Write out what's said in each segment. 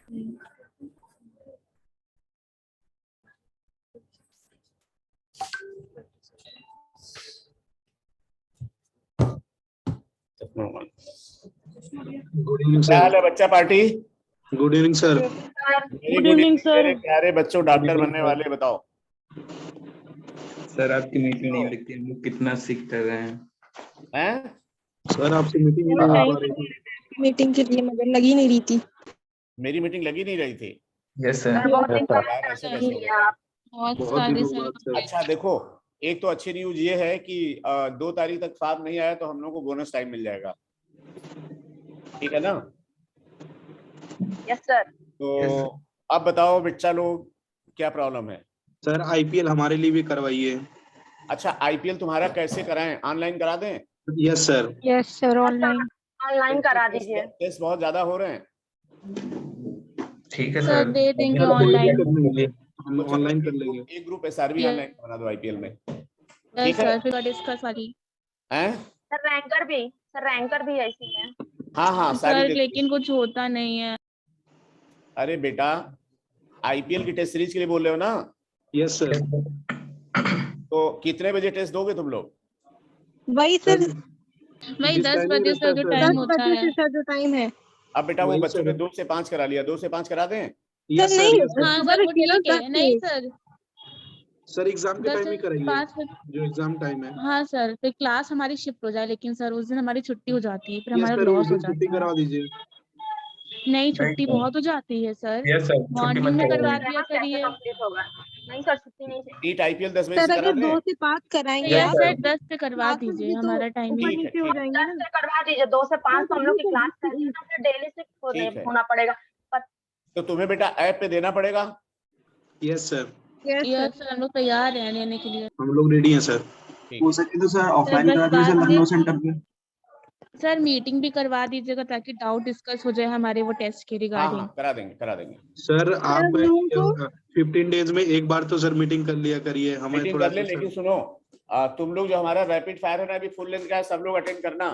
Good evening क्या हाल sir. है बच्चा party? Good evening sir. Very good evening sir. मेरे प्यारे बच्चों, डॉक्टर बनने वाले, बताओ। सर आपकी मीटिंग नहीं लगती, हम लोग कितना सीख कर रहे हैं। हैं? सर आपसे मीटिंग ही नहीं हो पा रही थी। मीटिंग के लिए मगर लगी नहीं रही थी। मेरी मीटिंग लगी नहीं रही थी? Yes sir. यार ऐसे कैसे हो गया? बहुत बहुत सारे दिनों सर। बाद सर। अच्छा देखो, एक तो अच्छी न्यूज ये है कि 2 तारीख तक फॉर्म नहीं आया तो हम लोग को बोनस टाइम मिल जाएगा, ठीक है ना? Yes sir. तो अब बताओ बच्चा लोग, क्या प्रॉब्लम है? सर आईपीएल हमारे लिए भी करवाइए। अच्छा, आईपीएल तुम्हारा कैसे कराएं? ऑनलाइन करा दें? Yes sir. Yes sir, online. Online करा दीजिए। टेस्ट बहुत ज्यादा हो रहे हैं। ठीक है सर सर, दे देंगे कोई ऑनलाइन। दिक्कत नहीं है, हम तो चलो ऑनलाइन कर लेंगे। एक ग्रुप एसआरबी Yes. ऑनलाइन बना दो आईपीएल में, यस ठीक है? सर, फिर डिस्कस वाली। हैं? सर रैंकर भी ऐसी है। हाँ हाँ, सारी सर दे- लेकिन कुछ होता नहीं है। अरे बेटा, आईपीएल की टेस्ट सीरीज के लिए बोल रहे हो ना? Yes sir. तो कितने बजे टेस्ट दोगे तुम लोग? वही सर वही जिस 10 timing बजे रहता से है जो सर, टाइम होता है। सर जो टाइम है। अब बेटा वो वही बच्चों सर। ने 2 से 5 करा लिया, 2 से 5 करा दें? Yes sir. नहीं, यस सर। हाँ सुबह सर वो रखिए ना ठीक है। 10 नहीं से। सर, सर एग्जाम के 10 टाइम से ही कराइए, 5 जो एग्जाम टाइम है। हाँ सर, फिर क्लास हमारी शिफ्ट हो जाए, लेकिन सर उस दिन हमारी छुट्टी हो जाती है, फिर यस हमारा सर, उस लॉस हो दिन छुट्टी जाता है। करवा दीजिए। नहीं, छुट्टी बहुत हो जाती है सर। यस सर, छुट्टी मॉर्निंग मत में करिए। करवा दिया कैसे करिए। कंप्लीट होगा? नहीं सर, छुट्टी नहीं चाहिए। नीट आईपीएल 10 बजे सर से करा अगर 2 दें? से 5 कराएंगे Yes, यस आप sir. सर, 10 से करवा क्लासेस दीजिए, भी तो हमारा ऊपर टाइमिंग। ठीक है, नीचे हो ठीक जाएंगे 10 ना। से करवा दीजिए, 2 से 5 तो हम लोग की तभी क्लास तो करनी है, तो फिर डेली ठीक शिफ्ट है। होना पड़ेगा। तो तुम्हें बेटा ऐप पे देना पड़ेगा। Yes sir, yes yes sir. Sir, हम लोग तैयार हैं लेने के लिए। हम लोग रेडी हैं सर। ठीक हो है। सके तो सर सर ऑफलाइन बस करा दीजिए बाद लखनऊ में सेंटर पे। सर मीटिंग भी करवा दीजिएगा, ताकि डाउट डिस्कस हो जाए हमारे वो टेस्ट के हाँ रिगार्डिंग। हाँ, करा देंगे करा देंगे। सर आप हम लोगों को 15 डेज में एक बार तो सर मीटिंग कर लिया करिए, हमें मीटिंग थोड़ा कर ले, सा लेकिन सर। सुनो, तुम लोग जो हमारा रैपिड फायर है ना, अभी फुल लेंथ का है, सब लोग अटेंड करना,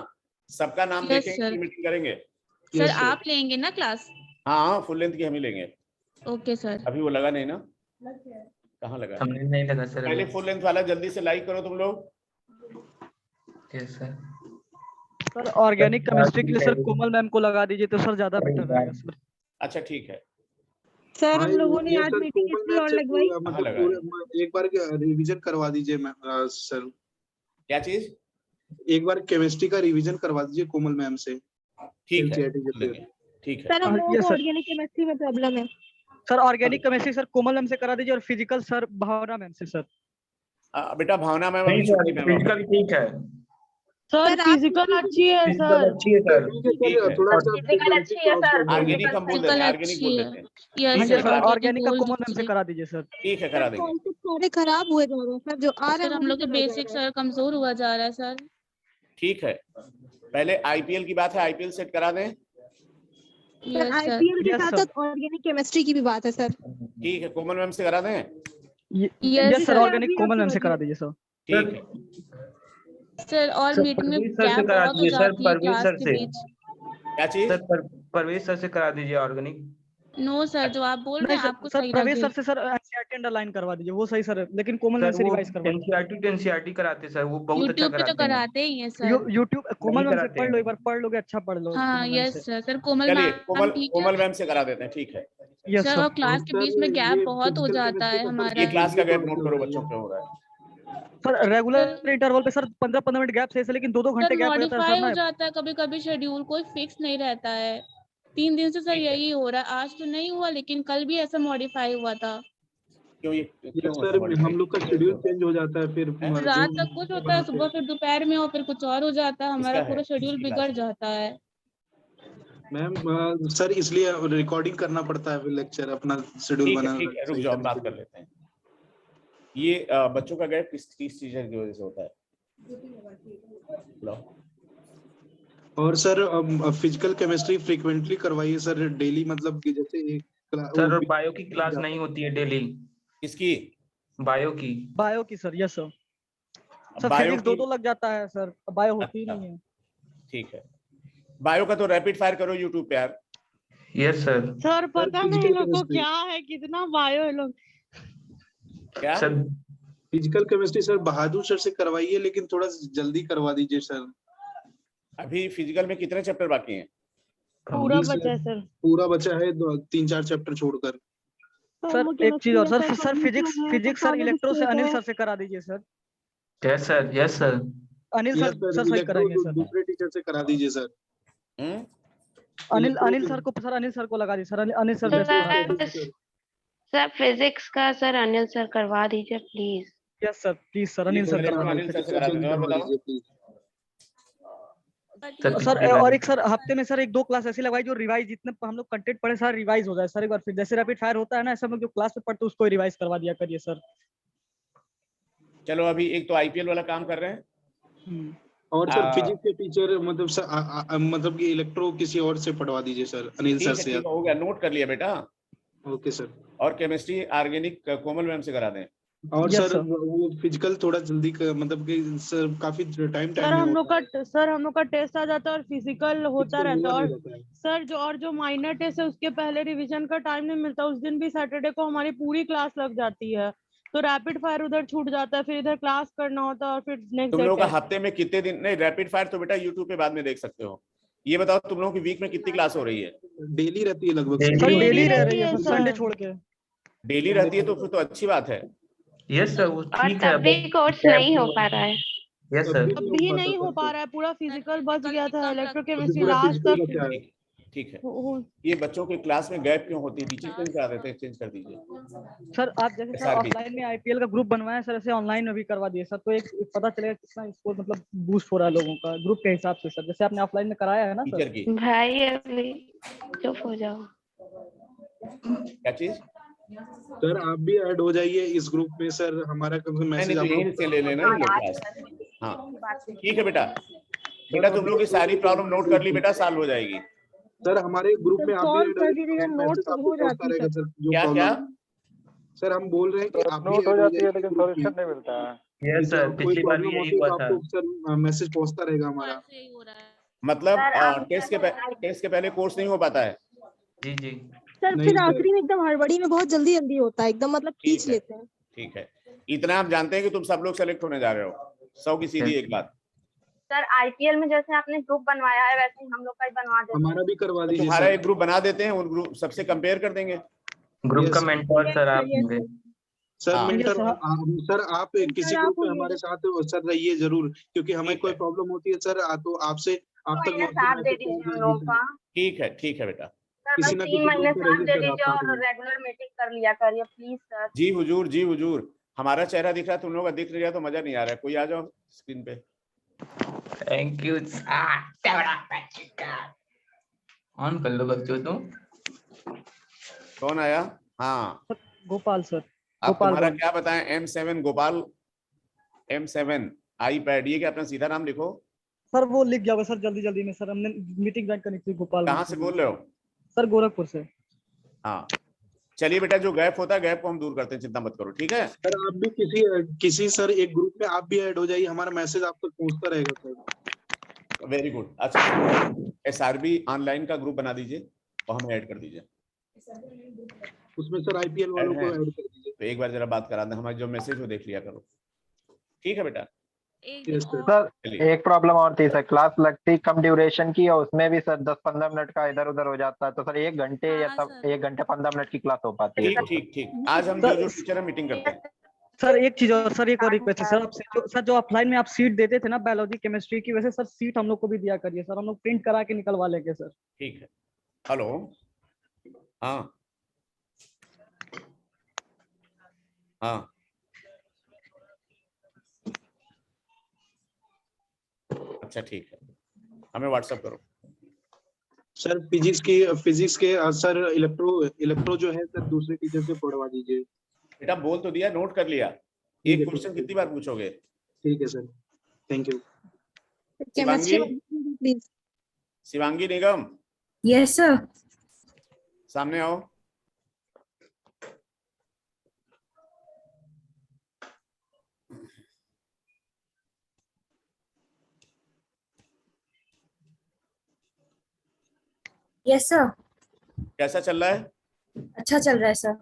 सबका नाम यस देखेंगे, सर। फिर मीटिंग करेंगे। Sir yes sir. आप लेंगे ना क्लास? हाँ हाँ, फुल लेंथ की हम ही लेंगे। Okay sir. अभी वो लगा नहीं ना? कहाँ लगा? हमने नहीं लगा सर पहले अभी। फुल लेंथ वाला जल्दी से लाइक करो तुम लोग। Yes sir. Sir organic chemistry के लिए सर कोमल मैम को लगा दीजिए तो सर ज्यादा बेटर रहेगा सर। अच्छा ठीक है। सर हाँ, हम लोगों ने ये आज सर मीटिंग कोमल इसलिए मैम और से लगवाई। मतलब लगा पूरे एक बार रिवीजन करवा दीजिए सर। क्या चीज? एक बार केमिस्ट्री का रिवीजन करवा दीजिए कोमल मैम से। ठीक है, LCIT के बोल देंगे। ठीक है। सर हम लोगों यस को सर। ऑर्गेनिक केमिस्ट्री में प्रॉब्लम है। सर ऑर्गेनिक केमिस्ट्री सर कोमल मैम से करा दीजिए और फिजिकल सर भावना मैम से सर। बेटा भावना मैम नहीं अभी सर, छुट्टी में है। फिजिकल ठीक है, सर सर, आप फिजिकल अच्छी है फिजिकल सर। अच्छी है सर। ठीक है। थोड़ा सा फिजिकल अच्छी है सर। ऑर्गेनिक हम बोल देते फिजिकल हैं, ऑर्गेनिक बोल अच्छी देते है। हैं। यस ठीक हाँ है, सर, सर, ऑर्गेनिक का बोल कोमल मैम से दीजिए। करा दीजिए सर। ठीक है, करा सर देंगे। कॉन्सेप्ट सारे खराब हुए जा रहे हैं सर, जो आ रहे सर हैं हम वही लोग के चला जा बेसिक रहा है। सर कमजोर हुआ जा रहा है सर। ठीक है, पहले आईपीएल की बात है, आईपीएल सेट करा दें। Sir yes sir. आईपीएल के यस साथ सर। साथ ऑर्गेनिक केमिस्ट्री की भी बात है सर। ठीक है, कोमल मैम से करा दें। Yes yes sir, sir. Organic Komal ma'am से करा दीजिए सर। ठीक है। सर और सर मीटिंग में परवेज सर से गैप करा बहुत हो दीजिए सर, जाती है परवेज क्लास सर के से। बीच। क्या चीज? सर परवेज सर से करा दीजिए ऑर्गेनिक। नो सर, जो आप बोल रहे नहीं हैं सर, आपको सर सही प्रवेश लगे। सर से सर एनसीईआरटी अंडरलाइन करवा दीजिए, वो सही सर है, लेकिन कोमल मैम सर से वो रिवाइज करवा दीजिए। एनसीईआरटी टू एनसीईआरटी कराते सर, वो बहुत अच्छा यूट्यूब पे तो कराते हैं। कराते ही हैं सर। यूट्यूब कोमल नहीं मैम से कराते पढ़ लो, हैं। एक बार पढ़ लोगे अच्छा पढ़ लो हाँ कोमल मैम यस से। सर। सर कोमल चलिए, मैम ठीक है। कोमल मैम से करा देते हैं। ठीक है। Yes sir sir. और क्लास के बीच में गैप ये बहुत हो physical जाता chemistry है का सर हमारा। ये क्लास का गैप नोट प्रॉब्लम करो है। बच्चों, क्यों हो रहा है? सर रेगुलर इंटरवल पे सर 15-15 मिनट गैप से, लेकिन 2-2 सर घंटे गैप हो जाता है मॉडिफाई सर हो ना। जाता है कभी कभी, शेड्यूल कोई फिक्स नहीं रहता है। 3 दिन से सर ठीक है। यही हो रहा है, आज तो नहीं हुआ, लेकिन कल भी ऐसा मॉडिफाई हुआ था। क्यों ये यस क्यों सर, होता है? हम लोग का शेड्यूल चेंज हो जाता है फिर हैं? रात जो तक कुछ होता है, बनाते सुबह हैं। फिर दोपहर में और फिर कुछ और हो जाता है, हमारा किसका है? पूरा शेड्यूल किसकी बिगड़ क्लास? जाता है। मैम सर इसलिए रिकॉर्डिंग करना पड़ता है फिर लेक्चर, अपना शेड्यूल ठीक है, बना ठीक है, रुक सही जाओ, हम करने बात के कर लिए। लेते हैं। ये बच्चों का गैप किस टीचर की वजह से होता है? लो। और सर फिजिकल केमिस्ट्री फ्रीक्वेंटली करवाइए सर, डेली, मतलब कि जैसे एक सर और बायो की क्लास नहीं होती है डेली। किसकी? बायो की। बायो की sir. Yes sir. Sir bio physics की? 2-2 लग जाता है सर, बायो होती ही अच्छा, नहीं है। ठीक है। बायो का तो रैपिड फायर करो यूट्यूब पे यार। Yes sir. सर पता नहीं physical लोग को chemistry। क्या है, कितना बायो है लोग। क्या सर फिजिकल केमिस्ट्री सर बहादुर सर से करवाइए, लेकिन थोड़ा जल्दी करवा दीजिए सर। अभी फिजिकल में कितने चैप्टर बाकी हैं? पूरा अभी बचा है सर। पूरा बचा है 3-4 चैप्टर छोड़कर। सर एक चीज और sir, sir physics sir electro से अनिल सर से करा दीजिए sir. Yes sir, yes sir. Anil yes sir sir, सही इलेक्ट्रो कराएंगे सर। दूसरे टीचर से करा दीजिए सर। हम्म? अनिल सर को सर, अनिल सर को लगा दीजिए सर। अनिल सर बेस्ट पढ़ाते हैं। सर सर फिजिक्स का सर अनिल सर करवा दीजिए please. Yes sir please sir, Anil sir मेरे को करवा अनिल दीजिए। सर से करा देना, और बताओ। दीजिए प्लीज। सर और एक सर हफ्ते में सर 1-2 क्लास ऐसी लगवाई जो रिवाइज, जितने हम लोग कंटेंट पढ़े सर रिवाइज हो जाए सर। एक बार फिर जैसे रैपिड फायर होता है ना, ऐसे हम लोग जो क्लास में पढ़ते उसको रिवाइज करवा दिया करिए सर। चलो अभी एक तो आईपीएल वाला काम कर रहे हैं। और सर फिजिक्स के टीचर मतलब सर मतलब कि इलेक्ट्रो किसी और से पढ़वा दीजिए सर, अनिल ठीक सर है, से। ठीक है, हो गया, नोट कर लिया बेटा। Okay sir. और केमिस्ट्री ऑर्गेनिक कोमल मैम से करा दें। और Yes, सर sir. वो फिजिकल थोड़ा जल्दी मतलब कि सर काफी टाइम सर में हम लोग होता है। का सर हम लोग का टेस्ट आ जाता है और फिजिकल होता Physical रहता हुआ है। नहीं और रहता है। सर जो माइनर टेस्ट है उसके पहले रिवीजन का टाइम नहीं मिलता। उस दिन भी सैटरडे को हमारी पूरी क्लास लग जाती है, तो रैपिड फायर उधर छूट जाता है, फिर इधर क्लास करना होता है और फिर नेक्स्ट तुम डे लोगों का टेस्ट। हफ्ते में कितने दिन? नहीं, रैपिड फायर तो बेटा यूट्यूब पे बाद में देख सकते हो। ये बताओ तुम लोगों की वीक में कितनी क्लास हो रही है? डेली रहती है लगभग Daily सर होती डेली है। रह रही है है सर, सर। संडे छोड़ के। डेली रहती है तो फिर तो अच्छी बात है। यस सर, वो और ठीक है। तब भी कोर्स नहीं हो पा रहा है। Yes sir. अब भी नहीं हो पा रहा है, पूरा फिजिकल बच गया था, इलेक्ट्रोकेमिस्ट्री पूरा लास्ट फिजिकल तक बचा है। ठीक, ठीक है। हो- ये बच्चों के क्लास में गैप क्यों होती है? टीचर चेंज करा देते हैं, चेंज कर दीजिए। सर आप जैसे सर SRB। ऑफलाइन में आईपीएल का ग्रुप बनवाया सर, ऐसे ऑनलाइन में भी करवा दिए सर, तो एक पता चलेगा कितना इसको मतलब बूस्ट हो रहा है लोगों का ग्रुप के हिसाब से सर, जैसे आपने ऑफलाइन में कराया है ना सर। टीचर की भाई अभी चुप हो जाओ। क्या चीज? सर आप भी ऐड हो जाइए इस ग्रुप में सर, हमारा कम से नहीं मैसेज तो आप यहीं से ले लेना ये क्लास। हाँ ठीक है बेटा। बेटा तुम लोग की सारी प्रॉब्लम नोट कर ली बेटा, सॉल्व हो जाएगी। सर हमारे ग्रुप में आप भी सॉल्व ऐड कर हो दीजिएगा, जाइए, नोट मैसेज आपको हो पहुंचता जाती रहेगा है। सर जो क्या क्या? प्रॉब्लम। सर हम बोल रहे हैं कि आप भी नोट हो ऐड जाती है जाइए लेकिन ग्रुप में। सॉल्यूशन नहीं मिलता है। यस जैसे सर, कोई पिछली बार भी प्रॉब्लम यही होती है हुआ तो था। आपको सर मैसेज पहुंचता रहेगा हमारा। मतलब सर, आप टेस्ट के पहले कोर्स नहीं हो पाता है। जी जी। सर नहीं फिर सर। आखिरी में एकदम हड़बड़ी में बहुत जल्दी जल्दी होता है, एकदम मतलब ठीक खींच है, लेते हैं। ठीक है। इतना आप जानते हैं कि तुम सब लोग सेलेक्ट होने जा रहे हो। 100 की सीधी एक बात। सर आईपीएल में जैसे आपने ग्रुप बनवाया है वैसे ही हम लोग का ही बनवा देते हमारा हैं। भी करवा तो दीजिए तुम्हारा सर। एक ग्रुप बना देते हैं, उन ग्रुप सबसे कंपेयर कर देंगे। ग्रुप का Yes, मेंटोर सर आप होंगे। सर हाँ। मेंटर Yes, सर आप किसी सर, ग्रुप आप में होंगे। हमारे साथ सर रहिए जरूर, क्योंकि हमें ठीक कोई है। प्रॉब्लम होती है सर तो आपसे आप तक महीने साथ दे मैसेज दीजिए पहुंच हम जाएगी लोगों सर। का। ठीक है बेटा। सर बस किसी ना 3 किसी महीने ग्रुप में साथ रहिए दे सर आप दीजिए साथ और में। रेगुलर मीटिंग कर लिया करिए प्लीज सर। जी हुजूर, जी हुजूर। हमारा चेहरा दिख रहा है, तुम लोगों का दिख नहीं रहा तो मजा नहीं आ रहा है। कोई आ जाओ स्क्रीन पे। Thank you. ऑन कर लो बच्चों तुम। कौन आया? हाँ, गोपाल सर। अब गोपाल तुम्हारा गौंड। क्या बताएं? M7 गोपाल, M7 iPad, ये क्या अपना सीधा नाम लिखो। सर वो लिख गया होगा सर जल्दी जल्दी में सर, हमने मीटिंग ज्वाइन करनी थी गोपाल कहाँ गौंड से बोल रहे हो? सर गोरखपुर से। हाँ चलिए बेटा, जो गैप होता है गैप को हम दूर करते हैं, चिंता मत करो, ठीक है। सर आप भी किसी सर एक ग्रुप में आप भी ऐड हो जाइए, हमारा मैसेज आप तक पहुंचता रहेगा सर। Very good. अच्छा SRB ऑनलाइन का ग्रुप बना दीजिए और हमें ऐड कर दीजिए। उसमें सर आईपीएल वालों को ऐड कर दीजिए। तो एक बार जरा बात करा दें, हमारे जो मैसेज हो देख लिया करो, ठीक है बेटा। Yes sir. सर एक प्रॉब्लम और थी सर, क्लास लगती कम ड्यूरेशन की और उसमें भी सर 10-15 मिनट का इधर उधर हो जाता है, तो सर 1 घंटे या तब 1 घंटे 15 मिनट की क्लास हो पाती है। ठीक। आज हम जो टीचर है मीटिंग करते हैं। सर एक चीज और सर, एक और रिक्वेस्ट है सर आपसे, जो ऑफलाइन में आप सीट देते थे ना बायोलॉजी केमिस्ट्री की, वैसे सर सीट हम लोग को भी दिया करिए सर, हम लोग प्रिंट करा के निकलवा लेंगे सर। ठीक है। हेलो। हाँ हाँ अच्छा ठीक है, हमें व्हाट्सएप करो। सर फिजिक्स के सर इलेक्ट्रो जो है सर दूसरे टीचर से पढ़वा दीजिए। बेटा बोल तो दिया, नोट कर लिया। ठीक एक है, क्वेश्चन ठीक है। कितनी बार पूछोगे? ठीक है sir, thank you. Chemistry please. Shivangi Nigam, yes sir. सामने आओ। Yes sir. कैसा चल रहा है? अच्छा चल रहा है सर।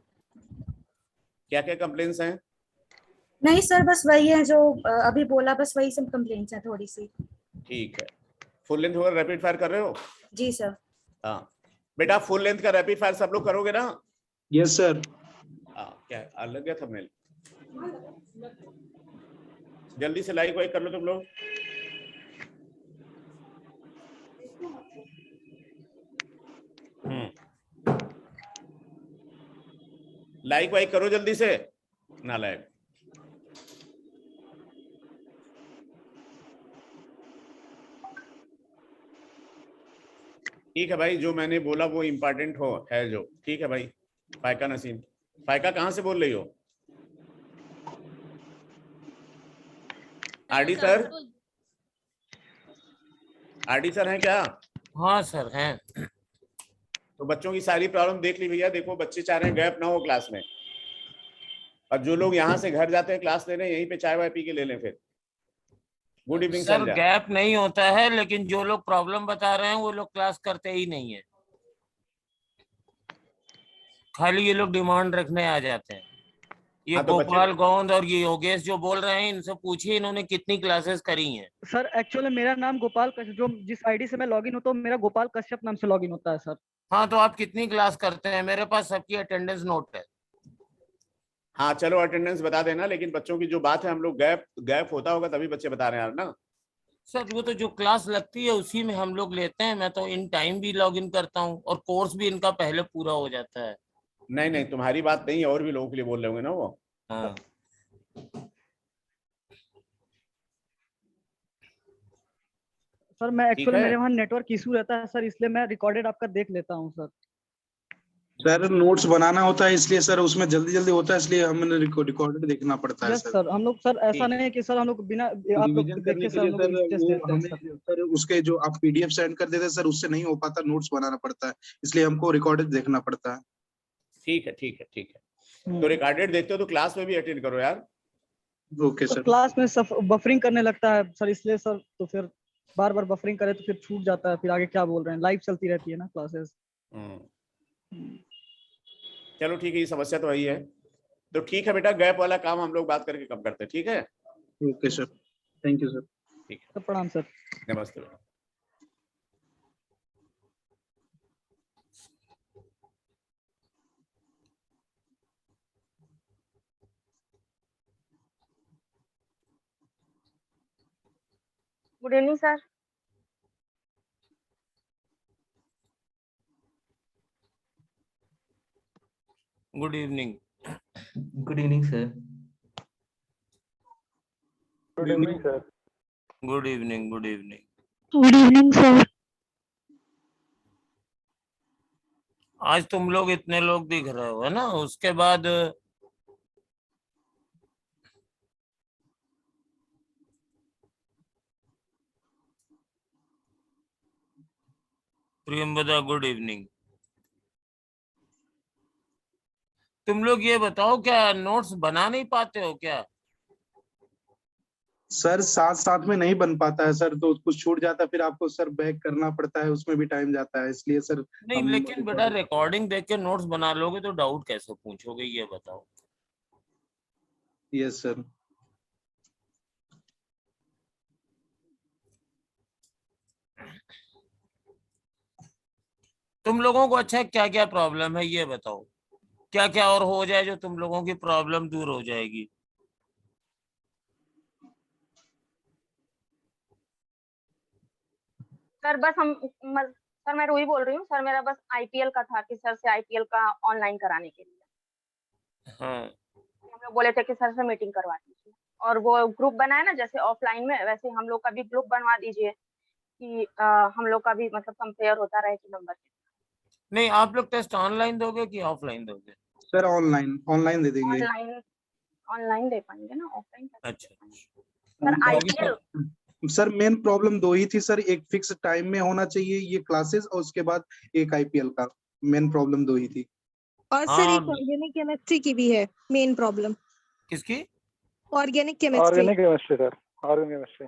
क्या क्या कंप्लेंट्स हैं? नहीं सर, बस वही है जो अभी बोला, बस वही सब कंप्लेंट्स है थोड़ी सी। ठीक है, फुल लेंथ वगैरह रैपिड फायर कर रहे हो? जी सर। हाँ बेटा, फुल लेंथ का रैपिड फायर सब लोग करोगे ना? Yes sir. क्या अलग गया थंबनेल? जल्दी से लाइक वाइक कर लो तुम लोग। लाइक वाइक करो जल्दी से, ना लाइक। ठीक है भाई, जो मैंने बोला वो इम्पोर्टेंट हो है जो, ठीक है भाई। फायका नसीम, फायका कहाँ से बोल रही हो? आरडी सर, आरडी सर हैं क्या? हाँ सर हैं। तो बच्चों की सारी प्रॉब्लम देख ली भैया। देखो बच्चे चाह रहे हैं गैप ना हो क्लास में, और जो लोग यहाँ से घर जाते हैं क्लास लेने, यहीं पे चाय वाय पी के ले लें फिर। Good evening sir, Sanjay. Gap नहीं होता है, लेकिन जो लोग प्रॉब्लम बता रहे हैं वो लोग क्लास करते ही नहीं है, खाली ये लोग डिमांड रखने आ जाते हैं। ये हाँ, तो गोपाल गोंद और ये योगेश जो बोल रहे हैं, इनसे पूछिए इन्होंने कितनी क्लासेस करी हैं। सर एक्चुअली मेरा नाम गोपाल कश्यप, जो जिस आईडी से मैं लॉगिन होता हूँ मेरा गोपाल कश्यप नाम से लॉगिन होता है सर। हाँ, तो आप कितनी क्लास करते हैं? मेरे पास सबकी अटेंडेंस नोट है। हाँ चलो अटेंडेंस बता देना, लेकिन बच्चों की जो बात है, हम लोग गैप होता होगा तभी बच्चे बता रहे हैं यार ना। सर वो तो जो क्लास लगती है उसी में हम लोग लेते हैं। मैं तो इन टाइम भी लॉगिन करता हूँ और कोर्स भी इनका पहले पूरा हो जाता है। नहीं नहीं, तुम्हारी बात नहीं है, और भी लोगों के लिए बोल रहे होंगे ना वो। हाँ सर मैं एक्चुअली मेरे वहाँ नेटवर्क इशू रहता है सर, इसलिए मैं रिकॉर्डेड आपका देख लेता हूँ सर। सर नोट्स बनाना होता है इसलिए सर, उसमें जल्दी जल्दी होता है इसलिए हमें रिकॉर्डेड देखना पड़ता है यस सर। सर, हम लोग सर ऐसा नहीं है कि सर हम लोग बिना आप लोग रिवीजन करने देखे के सर हम लिए लोग सर टेस्ट वो देते हैं हमें सर। सर उसके जो आप पीडीएफ सेंड कर देते हैं सर, उससे नहीं हो पाता, नोट्स बनाना पड़ता है, इसलिए हमको रिकॉर्डेड देखना पड़ता है। ठीक है ठीक है ठीक है, तो रिकॉर्डेड देखते हो तो क्लास में भी अटेंड करो यार। Okay sir. क्लास में बफरिंग करने लगता है सर, इसलिए सर तो फिर बार बार बफरिंग करे तो फिर छूट जाता है, फिर आगे क्या बोल रहे हैं, लाइव चलती रहती है ना क्लासेस। चलो ठीक है, ये समस्या तो वही है। तो ठीक है बेटा, गैप वाला काम हम लोग बात करके कब करते हैं, ठीक है? Okay sir, thank you sir. ठीक है, सर प्रणाम सर। नमस्ते बेटा। Good evening sir. Good evening. Good evening sir. Good evening sir. Good evening. Good evening. Good evening sir. आज तुम लोग इतने लोग दिख रहे हो है ना, उसके बाद प्रियंवदा गुड इवनिंग। तुम लोग ये बताओ, क्या नोट्स बना नहीं पाते हो क्या? सर साथ साथ में नहीं बन पाता है सर, तो कुछ छूट जाता है, फिर आपको सर बैक करना पड़ता है, उसमें भी टाइम जाता है, इसलिए सर नहीं, लेकिन बेटा रिकॉर्डिंग देख के नोट्स बना लोगे तो डाउट कैसे पूछोगे, ये बताओ। Yes sir. तुम लोगों को अच्छा क्या क्या प्रॉब्लम है ये बताओ, क्या क्या और हो जाए जो तुम लोगों की प्रॉब्लम दूर हो जाएगी। सर बस सर मैं रूही बोल रही हूँ सर, मेरा बस आईपीएल का था कि सर से आईपीएल का ऑनलाइन कराने के लिए। हाँ, हम लोग बोले थे कि सर से मीटिंग करवा दीजिए, और वो ग्रुप बनाए ना जैसे ऑफलाइन में, वैसे हम लोग का भी ग्रुप बनवा दीजिए कि हम लोग का भी मतलब कंपेयर होता रहे कि नंबर। नहीं, आप लोग टेस्ट ऑनलाइन दोगे कि ऑफलाइन दोगे? सर ऑनलाइन दे देंगे। ऑनलाइन दे पाएंगे ना, ऑफलाइन? अच्छा sir IPL sir main problem दो ही थी सर, एक फिक्स टाइम में होना चाहिए ये क्लासेस, और उसके बाद एक आईपीएल का, मेन प्रॉब्लम दो ही थी। और सर एक ऑर्गेनिक केमिस्ट्री की भी है मेन प्रॉब्लम। किसकी? Organic chemistry. Sir organic chemistry.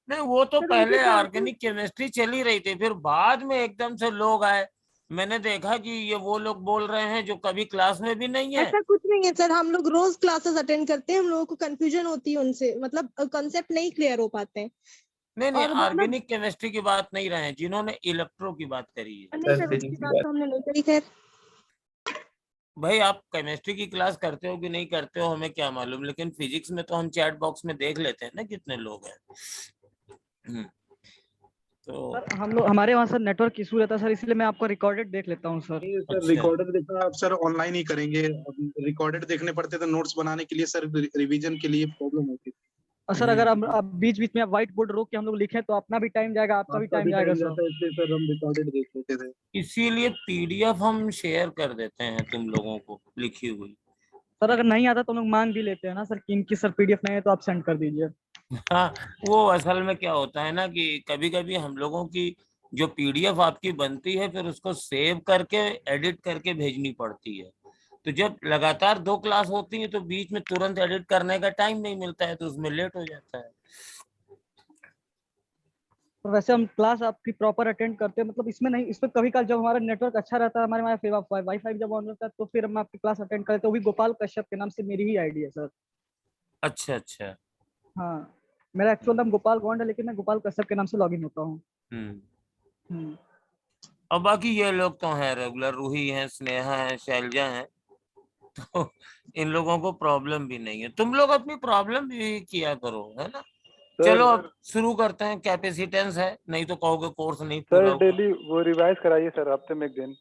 नहीं, वो तो पहले ऑर्गेनिक केमिस्ट्री चली रही थी, फिर बाद में एकदम से लोग आए मैंने देखा कि ये वो लोग बोल रहे हैं जो कभी क्लास में भी नहीं है। ऐसा कुछ नहीं है सर, हम लोग रोज क्लासेस अटेंड करते हैं, हम लोगों को कंफ्यूजन होती है उनसे, मतलब कंसेप्ट नहीं क्लियर हो पाते हैं। नहीं नहीं, और वो लोग ऑर्गेनिक केमिस्ट्री की बात नहीं रहे हैं, जिन्होंने इलेक्ट्रो की बात करी है। नहीं सर, उसकी बात तो हमने नहीं करी। खैर भाई आप केमिस्ट्री की क्लास करते हो कि नहीं करते हो हमें क्या मालूम, लेकिन फिजिक्स में तो हम चैट बॉक्स में देख लेते हैं ना कितने लोग हैं। तो सर हम लोग, हमारे वहाँ सर नेटवर्क इशू रहता है सर, इसलिए मैं आपका रिकॉर्डेड देख लेता हूँ सर। नहीं सर, अच्छा। रिकॉर्डेड देखना आप सर ऑनलाइन ही करेंगे। रिकॉर्डेड देखने पड़ते थे नोट्स बनाने के लिए सर, रिवीजन के लिए प्रॉब्लम होती थी। और सर अगर अब बीच बीच में आप व्हाइट बोर्ड रोक के हम लोग लिखें तो अपना भी टाइम जाएगा, आपका भी टाइम जाएगा सर। जाता है, इसलिए सर हम रिकॉर्डेड देख लेते थे। इसीलिए पीडीएफ हम शेयर कर देते हैं तुम लोगों को लिखी हुई। सर अगर नहीं आता तो हम लोग मांग भी लेते हैं ना सर कि इनकी सर पीडीएफ नहीं है तो आप सेंड कर दीजिए। हाँ, वो असल में क्या होता है ना कि कभी कभी हम लोगों की जो पीडीएफ आपकी बनती है फिर उसको सेव करके एडिट करके भेजनी पड़ती है। तो जब लगातार 2 क्लास होती है तो बीच में तुरंत एडिट करने का टाइम नहीं मिलता है, तो उसमें लेट हो जाता है। तो वैसे हम क्लास आपकी प्रॉपर अटेंड करते हैं, मतलब इसमें नहीं, इसमें कभी कभी जब हमारा नेटवर्क अच्छा रहता है, हमारे वहाँ वाईफाई जब ऑन रहता है तो फिर हम आपकी क्लास अटेंड करते हैं। तो भी गोपाल कश्यप के नाम से मेरी ही आईडी है सर। अच्छा अच्छा। हाँ, मेरा एक्चुअल नाम गोपाल गौंड है, लेकिन मैं गोपाल कश्यप के नाम से लॉगिन होता हूँ। और बाकी ये लोग तो हैं रेगुलर, रूही हैं, स्नेहा है, शैलजा है, तो इन लोगों को प्रॉब्लम भी नहीं है। तुम लोग अपनी प्रॉब्लम भी किया करो, है ना। चलो अब शुरू करते हैं। कैपेसिटेंस है, नहीं तो कहोगे कोर्स नहीं पूरा सर डेली वो रिवाइज कराइए सर, हफ्ते में एक दिन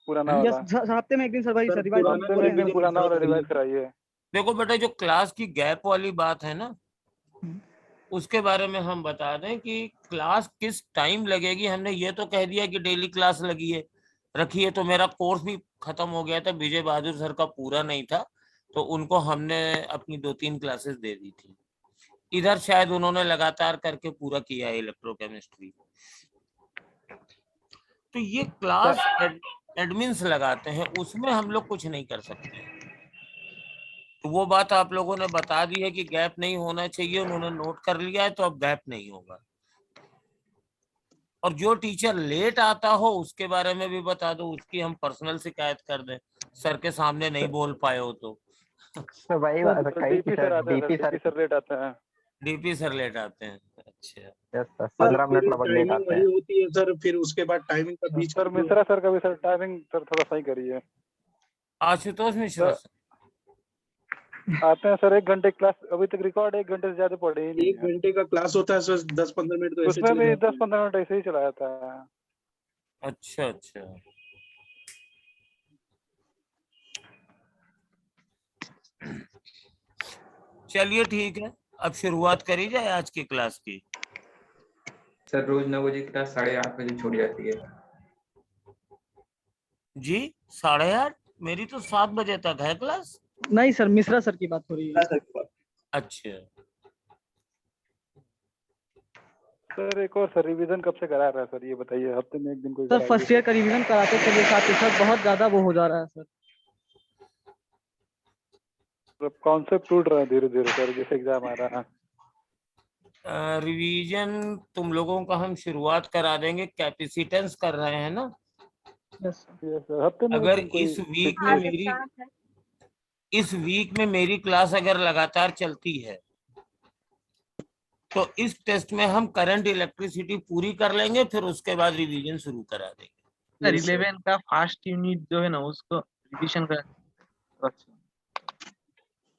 पुराना वाला। हफ्ते में एक दिन सर भाई सर रिवाइज हफ्ते में एक दिन पुराना वाला रिवाइज कराइए। देखो बेटा, जो क्लास की गैप वाली बात है ना, उसके बारे में हम बता दें कि क्लास किस टाइम लगेगी। हमने ये तो कह दिया कि डेली क्लास लगी है रखी है, तो मेरा कोर्स भी खत्म हो गया था, विजय बहादुर सर का पूरा नहीं था, तो उनको हमने अपनी 2-3 क्लासेस दे दी थी। इधर शायद उन्होंने लगातार करके पूरा किया है इलेक्ट्रोकेमिस्ट्री। तो ये क्लास एडमिन्स लगाते हैं, उसमें हम लोग कुछ नहीं कर सकते। तो वो बात आप लोगों ने बता दी है कि गैप नहीं होना चाहिए, उन्होंने नोट कर लिया है, तो अब गैप नहीं होगा। और जो टीचर लेट आता हो उसके बारे में भी बता दो, उसकी हम पर्सनल शिकायत कर दें, सर के सामने नहीं बोल पाए हो तो। भाई डीपी सर लेट आता है। डीपी सर लेट आते हैं। अच्छा, 15 मिनट लगभग लेट आते हैं होती है सर, फिर उसके बाद टाइमिंग का बीच सर मिश्रा सर का भी सर टाइमिंग सर थोड़ा सही करिए। आशुतोष मिश्रा आते हैं सर 1 घंटे क्लास, अभी तक रिकॉर्ड 1 घंटे से ज्यादा पढ़े ही नहीं। 1 घंटे का क्लास होता है सर, 10-15 मिनट तो ऐसे उसमें भी 10-15 मिनट ऐसे ही चला जाता है। अच्छा अच्छा। चलिए ठीक है, अब शुरुआत करी जाए आज की क्लास की। सर रोज 9 बजे क्लास 8:30 बजे छोड़ जाती है जी। 8:30? मेरी तो 7 बजे तक है क्लास। नहीं सर, मिश्रा सर की बात हो रही है। अच्छा सर एक और सर रिवीजन कब से करा रहा है सर, ये बताइए। हफ्ते में एक दिन कोई सर फर्स्ट ईयर का रिवीजन कराते चलिए साथ ही साथ, बहुत ज्यादा वो हो जा रहा है सर। कॉन्सेप्ट टूट रहा है धीरे धीरे सर, जैसे एग्जाम आ रहा है। रिवीजन तुम लोगों का हम शुरुआत करा देंगे। कैपेसिटेंस कर रहे हैं ना। हफ्ते में अगर इस वीक में मेरी क्लास अगर लगातार चलती है तो इस टेस्ट में हम करंट इलेक्ट्रिसिटी पूरी कर लेंगे, फिर उसके बाद रिवीजन शुरू करा देंगे। 11 का फर्स्ट यूनिट जो है ना उसको रिवीजन कर।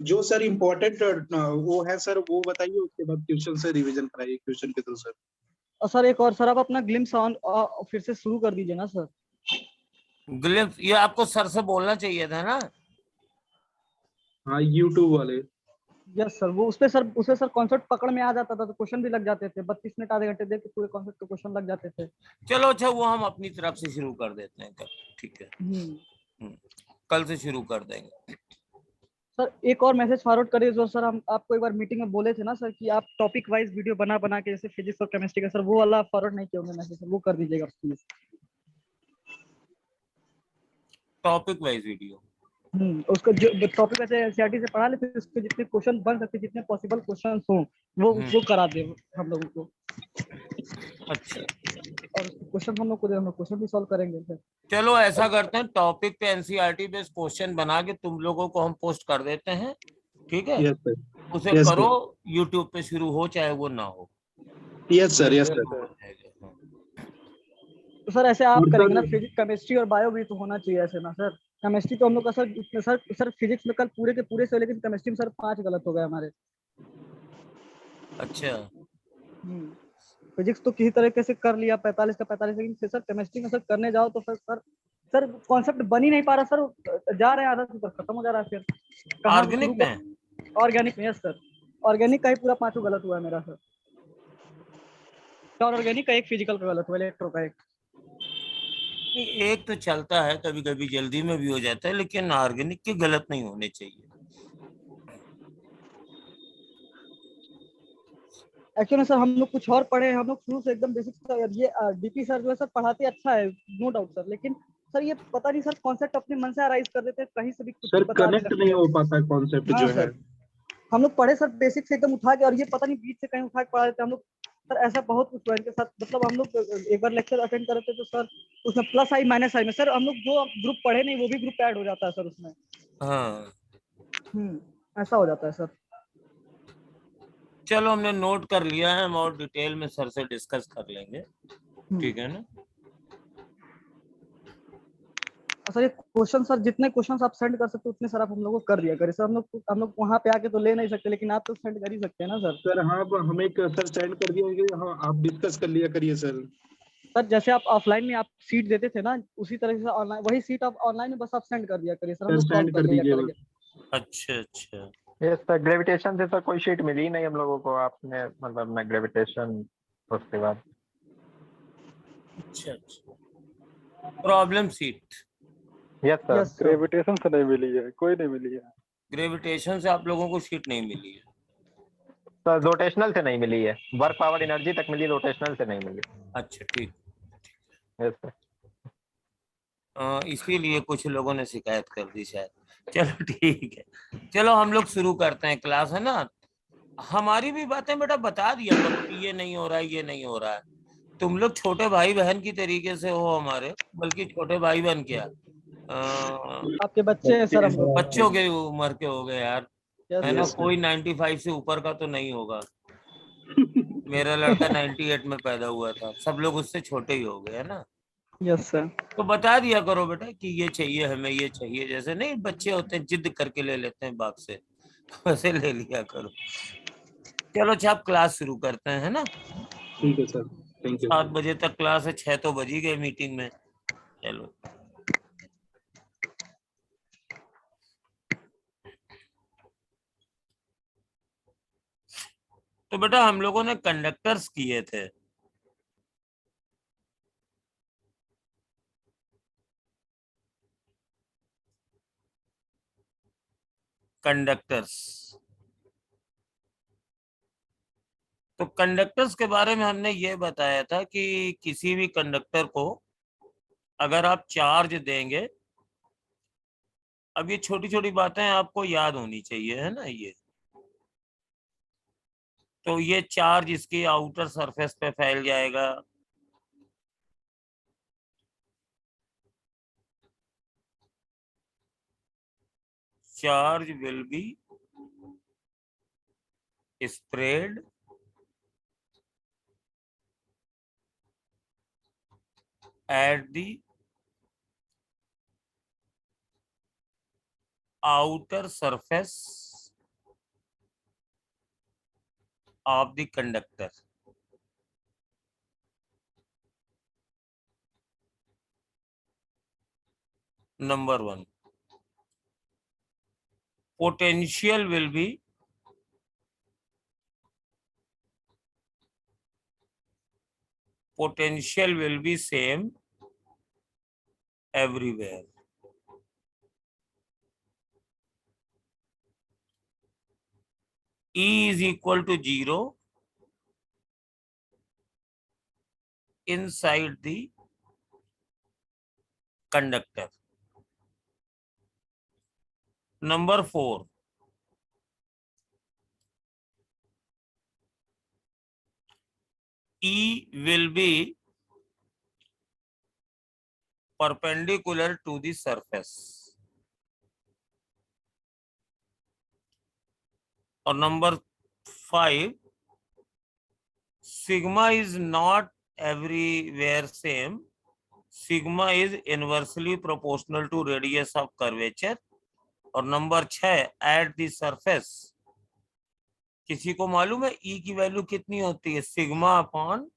जो सर इम्पोर्टेंट वो है सर वो बताइए, उसके बाद क्वेश्चन से रिवीजन कराइए क्वेश्चन के थ्रू सर। और सर एक और सर, आप अपना ग्लिम्स ऑन फिर से शुरू कर दीजिए ना सर। ग्लिम्स ये आपको सर से बोलना चाहिए था ना। हाँ YouTube वाले। यस सर, वो उसपे सर कॉन्सेप्ट पकड़ में आ जाता था तो क्वेश्चन भी लग जाते थे। 32 मिनट आधे घंटे देख के पूरे कॉन्सेप्ट के क्वेश्चन लग जाते थे। चलो अच्छा, वो हम अपनी तरफ से शुरू कर देते हैं कल, ठीक है। कल से शुरू कर देंगे। सर एक और मैसेज फॉरवर्ड करिए जो सर हम आपको एक बार मीटिंग में बोले थे ना सर कि आप टॉपिक वाइज वीडियो बना के जैसे फिजिक्स और केमिस्ट्री का, सर वो वाला फॉरवर्ड नहीं किया होंगे मैसेज, वो कर दीजिएगा प्लीज। टॉपिक वाइज वीडियो उसको जो टॉपिक ऐसे एनसीईआरटी से पढ़ा ले, फिर उसके जितने क्वेश्चन बन सकते, जितने पॉसिबल क्वेश्चंस हो वो करा दे हम लोगों को। अच्छा। और क्वेश्चन हम लोग को दे, हम लोग क्वेश्चन भी सॉल्व करेंगे फिर। चलो ऐसा करते हैं, टॉपिक पे एनसीईआरटी बेस्ड क्वेश्चन बना के तुम लोगों को हम पोस्ट कर देते हैं, ठीक है? यस सर, उसे यस करो, सर, यूट्यूब पे शुरू हो चाहे वो ना हो। यस सर, यस हो सर। जाएगा। तो सर ऐसे आप और करेंगे ना, सर फिजिक्स केमिस्ट्री और बायो भी तो होना चाहिए ऐसे ना सर। केमिस्ट्री तो हम लोग का सर फिजिक्स में कल पूरे के पूरे से, लेकिन केमिस्ट्री में सर 5 गलत हो गए हमारे। अच्छा, फिजिक्स तो किसी तरीके से कर लिया 45 का 45, लेकिन सर केमिस्ट्री में सर करने जाओ तो सर कॉन्सेप्ट बन ही नहीं पा रहा सर, जा रहे हैं आधा से खत्म हो जा रहा है फिर कहाँ ऑर्गेनिक में, ऑर्गेनिक में। यस सर, ऑर्गेनिक का ही पूरा 5 गलत हुआ है मेरा सर। और ऑर्गेनिक का एक फिजिकल का गलत हुआ, इलेक्ट्रो का एक तो चलता है, कभी कभी जल्दी में भी हो जाता है, लेकिन ऑर्गेनिक के गलत नहीं होने चाहिए। एक्चुअली सर हम लोग कुछ और पढ़े, हम लोग शुरू से एकदम बेसिक। ये डीपी सर जो है सर पढ़ाते अच्छा है, नो डाउट सर, लेकिन सर ये पता नहीं सर कॉन्सेप्ट अपने मन से अराइज कर देते हैं, कहीं से भी कुछ सर बता कनेक्ट नहीं हो पाता कॉन्सेप्ट हाँ जो है। सर, हम लोग पढ़े सर बेसिक से एकदम उठा के, और ये पता नहीं बीच से कहीं उठा के पढ़ा देते हम लोग सर। ऐसा बहुत कुछ हुआ इनके साथ, मतलब हम लोग एक बार लेक्चर अटेंड कर रहे थे तो सर उसमें प्लस आई माइनस आई में सर हम लोग जो ग्रुप पढ़े नहीं वो भी ग्रुप ऐड हो जाता है सर उसमें। हाँ, ऐसा हो जाता है सर। चलो हमने नोट कर लिया है, हम और डिटेल में सर से डिस्कस कर लेंगे, ठीक है ना? सर ये क्वेश्चन सर जितने क्वेश्चन आप सेंड कर सकते हो उतने सर आप हम लोग को कर दिया करिए सर। हम लोग वहाँ पे आके तो ले नहीं सकते, लेकिन आप तो सेंड कर ही सकते हैं ना सर। सर हाँ, हमें सर सेंड कर दिया, हाँ आप डिस्कस कर लिया करिए सर। सर जैसे आप ऑफलाइन में आप सीट देते थे ना, उसी तरह से ऑनलाइन वही सीट आप ऑनलाइन में बस आप सेंड कर दिया करिए सर, हम लोग सॉल्व कर लिया करेंगे। अच्छा अच्छा, यस सर, ग्रेविटेशन से तो कोई शीट मिली नहीं हम लोगों को, आपने मतलब मैं ग्रेविटेशन उसके बाद। अच्छा अच्छा, problem seat. Yes sir, gravitation से नहीं मिली है, कोई नहीं मिली है। ग्रेविटेशन से आप लोगों को सीट नहीं मिली है? सर रोटेशनल से नहीं मिली है, वर्क पावर एनर्जी तक मिली, रोटेशनल से नहीं मिली। अच्छा ठीक। यस सर, इसीलिए कुछ लोगों ने शिकायत कर दी शायद। चलो ठीक है, चलो हम लोग शुरू करते हैं क्लास, है ना? हमारी भी बातें बेटा बता दिया करो कि ये नहीं हो रहा है, ये नहीं हो रहा है। तुम लोग छोटे भाई बहन की तरीके से हो हमारे, बल्कि छोटे भाई बहन क्या, आपके बच्चे हैं सर, हम लोग बच्चों के उम्र के हो गए यार, है ना? यस कोई 95 से ऊपर का तो नहीं होगा। मेरा लड़का 98 में पैदा हुआ था, सब लोग उससे छोटे ही हो गए, है ना? Yes sir. तो बता दिया करो बेटा कि ये चाहिए हमें, ये चाहिए। जैसे नहीं बच्चे होते हैं जिद करके ले लेते हैं बाप से, वैसे ले लिया करो। चलो अच्छा, आप क्लास शुरू करते हैं, है ना? ठीक है सर, थैंक यू। 7 बजे तक क्लास है, 6 तो बज ही गए मीटिंग में। चलो तो बेटा हम लोगों ने कंडक्टर्स किए थे। कंडक्टर्स, तो कंडक्टर्स के बारे में हमने ये बताया था कि किसी भी कंडक्टर को अगर आप चार्ज देंगे, अब ये छोटी छोटी बातें आपको याद होनी चाहिए, है ना? ये तो ये चार्ज इसकी आउटर सरफेस पे फैल जाएगा, charge will be spread at the outer surface of the conductor. Number 1, potential will be same everywhere. E is equal to 0 inside the conductor. Number 4, E will be perpendicular to the surface. और number 5, sigma is not everywhere same, sigma is inversely proportional to radius of curvature. और number 6, at the surface, किसी को मालूम है ई की value कितनी होती है? Sigma upon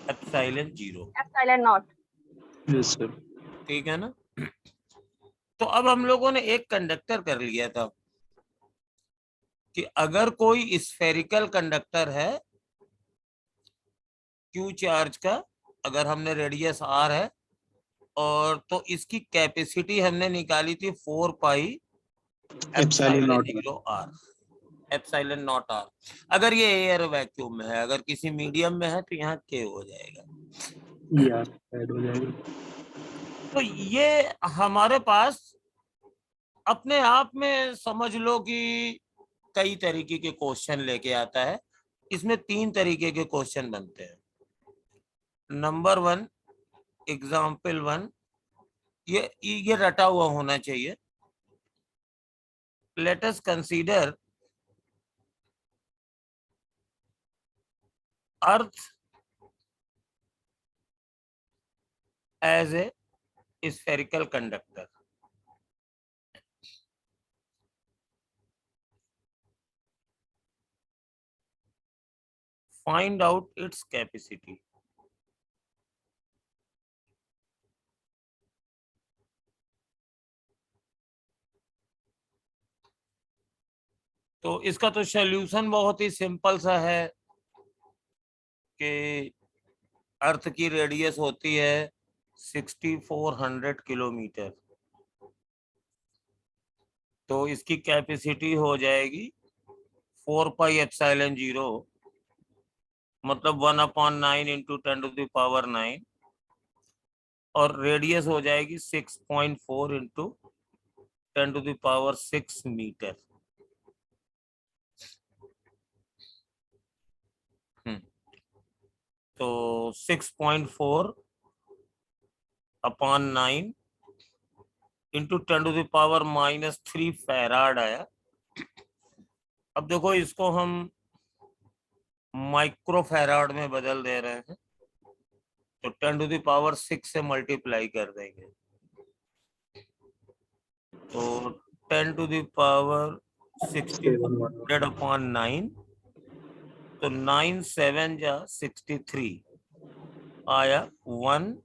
epsilon 0, epsilon not. Yes sir. ठीक है ना। तो अब हम लोगों ने एक कंडक्टर कर लिया था कि अगर कोई स्फेरिकल कंडक्टर है क्यू चार्ज का, अगर हमने रेडियस आर है, और तो इसकी कैपेसिटी हमने निकाली थी 4 pi epsilon not R, epsilon not R. अगर ये एयर वैक्यूम में है, अगर किसी मीडियम में है तो यहाँ के हो जाएगा, यार ऐड हो जाएगा। तो ये हमारे पास अपने आप में समझ लो कि कई तरीके के क्वेश्चन लेके आता है। इसमें 3 तरीके के क्वेश्चन बनते हैं। नंबर 1, एग्जाम्पल 1, ये रटा हुआ होना चाहिए। Let us consider earth as a spherical conductor. Find out its capacity. तो इसका तो सॉल्यूशन बहुत ही सिंपल सा है कि अर्थ की रेडियस होती है 6400 किलोमीटर, तो इसकी कैपेसिटी हो जाएगी 4 पाई एप्सिलॉन 0, मतलब 1/9 इंटू 10⁻⁹, और रेडियस हो जाएगी 6.4 इंटू 10⁻⁶ मीटर। तो 6.4/9 इंटू 10⁻³ फैराड आया। अब देखो इसको हम माइक्रो फैराड में बदल दे रहे हैं, तो 10⁻6 से मल्टीप्लाई कर देंगे, तो 10⁻⁹/9, तो 9 7 जा 63 आया 1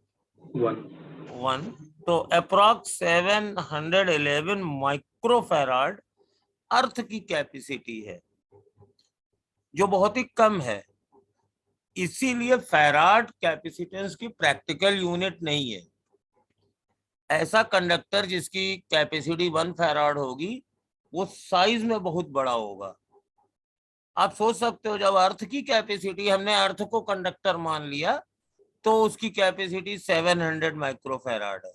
तो अप्रॉक्स 711 माइक्रोफैराड अर्थ की कैपेसिटी है, जो बहुत ही कम है। इसीलिए फैराड कैपेसिटेंस की प्रैक्टिकल यूनिट नहीं है। ऐसा कंडक्टर जिसकी कैपेसिटी 1 फैराड होगी वो साइज में बहुत बड़ा होगा। आप सोच सकते हो, जब अर्थ की कैपेसिटी, हमने अर्थ को कंडक्टर मान लिया, तो उसकी कैपेसिटी 700 माइक्रोफैराड है,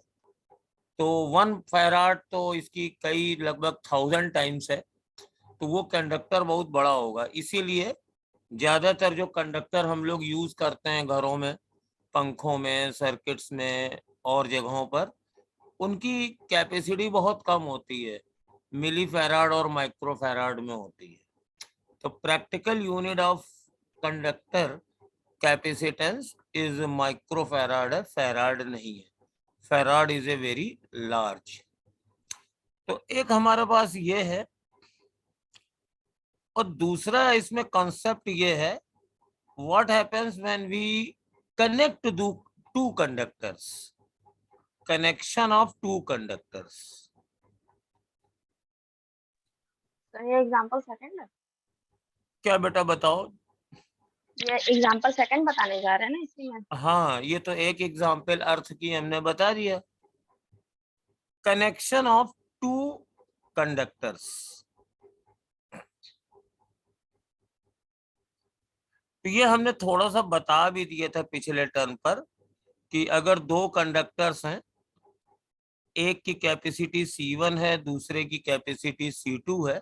तो 1 फैराड तो इसकी कई लगभग 1000 टाइम्स है, तो वो कंडक्टर बहुत बड़ा होगा। इसीलिए ज्यादातर जो कंडक्टर हम लोग यूज करते हैं घरों में, पंखों में, सर्किट्स में और जगहों पर, उनकी कैपेसिटी बहुत कम होती है, मिली फैराड और माइक्रो फैराड में होती है। तो practical unit of conductor capacitance is micro farad है, फैराड नहीं है। Farad is a very large. तो एक हमारे पास ये है, और दूसरा इसमें कॉन्सेप्ट ये है, what happens when we connect two conductors, connection of 2 conductors. तो ये एग्जांपल सेकंड है क्या बेटा बताओ? ये एग्जांपल सेकंड बताने जा रहे हैं ना इसी में। हाँ, ये तो एक एग्जांपल अर्थ की हमने बता दिया। कनेक्शन ऑफ 2 कंडक्टर्स, तो ये हमने थोड़ा सा बता भी दिया था पिछले टर्म पर कि अगर 2 कंडक्टर्स हैं, एक की कैपेसिटी C1 है, दूसरे की कैपेसिटी C2 है,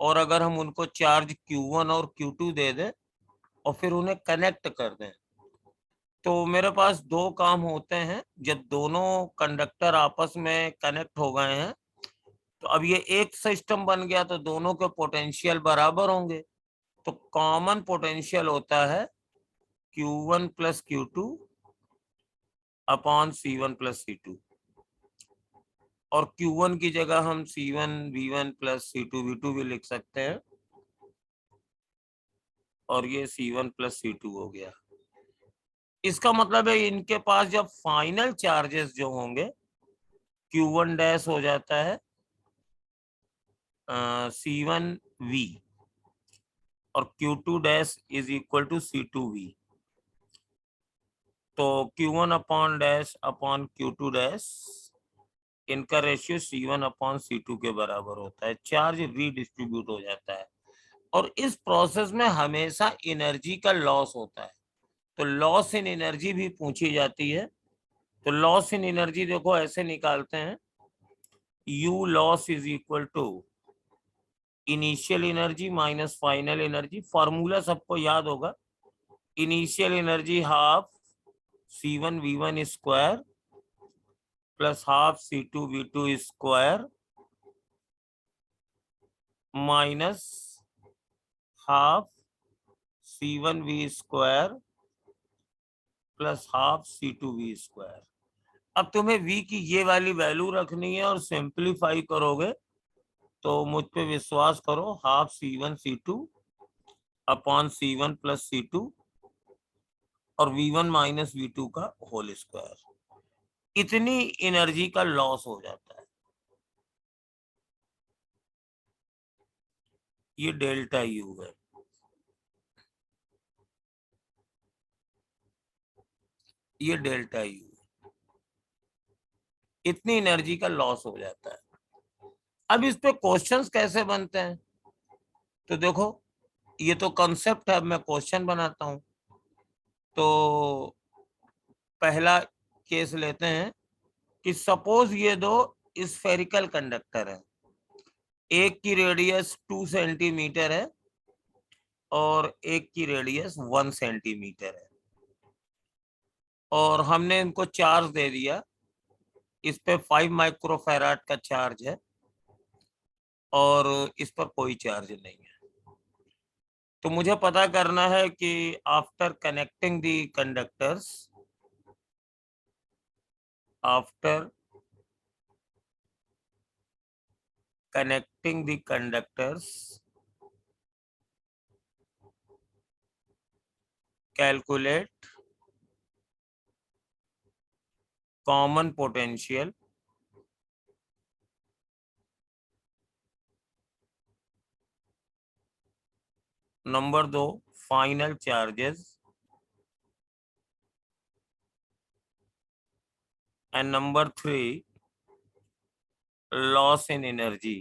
और अगर हम उनको चार्ज Q1 और Q2 दे दें और फिर उन्हें कनेक्ट कर दें, तो मेरे पास दो काम होते हैं जब दोनों कंडक्टर आपस में कनेक्ट हो गए हैं। तो अब ये एक सिस्टम बन गया तो दोनों के पोटेंशियल बराबर होंगे। तो कॉमन पोटेंशियल होता है Q1 plus Q2 upon C1 plus C2, और Q1 की जगह हम C1 V1 plus C2 V2 भी लिख सकते हैं, और ये C1 प्लस C2 हो गया। इसका मतलब है इनके पास जब फाइनल चार्जेस जो होंगे Q1 डैश हो जाता है C1V और Q2 dash is equal to C2V। तो Q1 upon dash upon Q2 dash, इनका रेशियो C1 अपॉन C2 के बराबर होता है। चार्ज रीडिस्ट्रीब्यूट हो जाता है और इस प्रोसेस में हमेशा एनर्जी का लॉस होता है। तो लॉस इन एनर्जी भी पूछी जाती है। तो लॉस इन एनर्जी देखो ऐसे निकालते हैं, U loss is equal to initial energy minus final energy. Formula सबको याद होगा, initial energy half C1 V1 square plus half C2 V2 square minus half C1 V square plus half C2 V square. अब तुम्हें V की ये वाली value रखनी है और सिंप्लीफाई करोगे तो मुझ पे विश्वास करो, half C1 C2 upon C1 plus C2 और V1 माइनस V2 का होल स्क्वायर, इतनी एनर्जी का लॉस हो जाता है। ये डेल्टा U है। ये डेल्टा U, इतनी एनर्जी का लॉस हो जाता है। अब इस पे क्वेश्चंस कैसे बनते हैं? तो देखो ये तो कॉन्सेप्ट है, अब मैं क्वेश्चन बनाता हूं। तो पहला केस लेते हैं कि सपोज ये दो स्फेरिकल कंडक्टर है, एक की रेडियस 2 सेंटीमीटर है और एक की रेडियस 1 सेंटीमीटर है, और हमने इनको चार्ज दे दिया। इस पे 5 माइक्रोफैराड का चार्ज है और इस पर कोई चार्ज नहीं है। तो मुझे पता करना है कि after connecting the conductors, after connecting the conductors, calculate common potential number 2 final charges and number 3 loss in energy.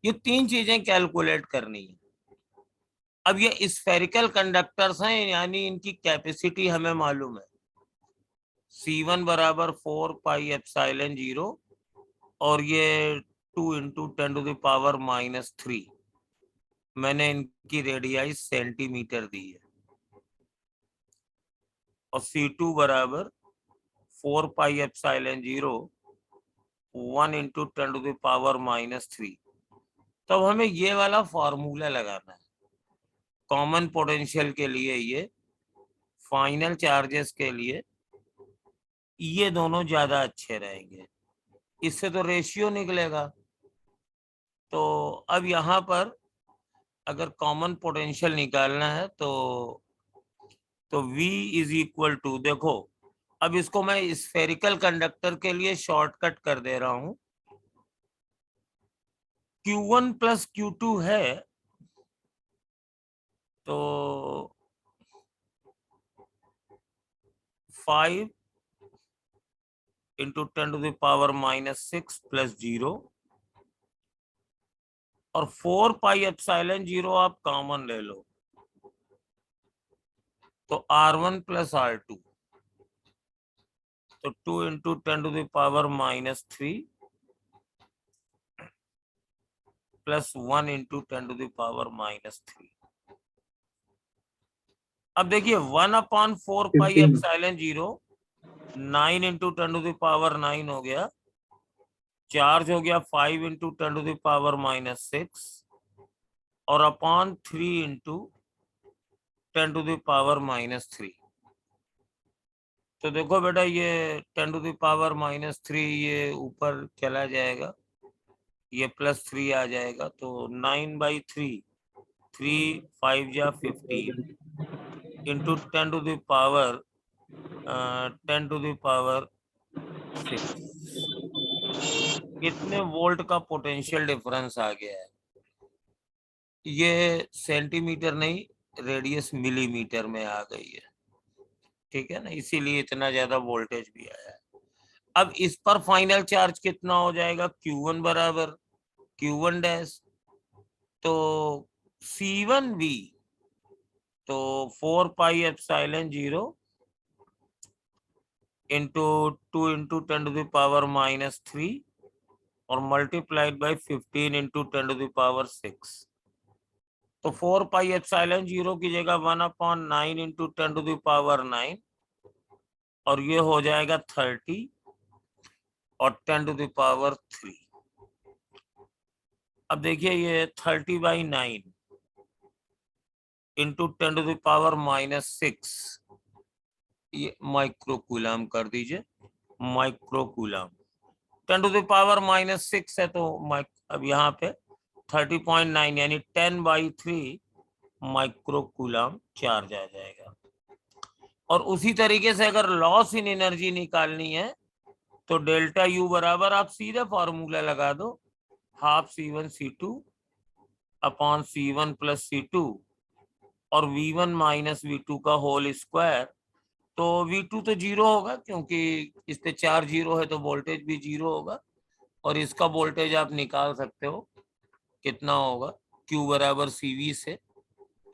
ये तीन चीजें कैलकुलेट करनी है। अब ये स्फेरिकल कंडक्टर्स हैं, यानी इनकी कैपेसिटी हमें मालूम है, C1 बराबर 4 पाई एप्सिलॉन 0 और ये 2 इंटू 10⁻⁻3। मैंने इनकी रेडियाई सेंटीमीटर दी है। और C2 बराबर 4 पाई एप्सिलॉन 0 1 इंटू 10⁻⁻3। तब हमें ये वाला फॉर्मूला लगाना है कॉमन पोटेंशियल के लिए, ये फाइनल चार्जेस के लिए ये दोनों ज्यादा अच्छे रहेंगे, इससे तो रेशियो निकलेगा। तो अब यहाँ पर अगर कॉमन पोटेंशियल निकालना है तो V इज इक्वल टू, देखो अब इसको मैं स्फेरिकल कंडक्टर के लिए शॉर्टकट कर दे रहा हूं। Q1 प्लस Q2 है तो 5 इंटू 10⁻⁻6 प्लस 0 और 4 पाई एप्सिलॉन 0 आप कॉमन ले लो तो R1 प्लस R2, तो 2 इंटू 10⁻⁻3 प्लस 1 इंटू 10⁻³ अब देखिए 1/4πε0 9 इंटू 10⁻9 हो गया, चार्ज हो गया 5 इंटू 10⁻⁻6 और अपॉन 3 इंटू 10⁻⁻3। तो देखो बेटा ये 10⁻⁻3 ये ऊपर चला जाएगा, ये +3 आ जाएगा, तो 9/3 3 5 या 15 इंटू 10⁻6 कितने वोल्ट का पोटेंशियल डिफरेंस आ गया है। ये सेंटीमीटर नहीं, रेडियस मिलीमीटर में आ गई है, ठीक है ना, इसीलिए इतना ज्यादा वोल्टेज भी आया है। अब इस पर फाइनल चार्ज कितना हो जाएगा, Q1 बराबर Q1 डैश, तो C1V तो 4πε0 इंटू 2 इंटू 10⁻³ और मल्टीप्लाइड बाई 15 इंटू 10⁻6, तो 4πε0 की जगह 1/9 इंटू 10⁻9 और ये हो जाएगा 30 और 10⁻3। अब देखिए ये 30/9 इंटू 10⁻6 ये माइक्रोकूलम कर दीजिए, माइक्रोकूलम 10⁻6 है, तो अब यहाँ पे 30.9 यानी 10/3 माइक्रोकूलम चार्ज आ जाएगा। और उसी तरीके से अगर लॉस इन एनर्जी निकालनी है तो डेल्टा U बराबर आप सीधे फॉर्मूला लगा दो, half C1 C2 upon C1 plus C2 और V1 माइनस V2 का होल स्क्वायर। तो V2 तो 0 होगा क्योंकि इस पे चार्ज 0 है, तो वोल्टेज भी 0 होगा, और इसका वोल्टेज आप निकाल सकते हो कितना होगा, Q बराबर CV से,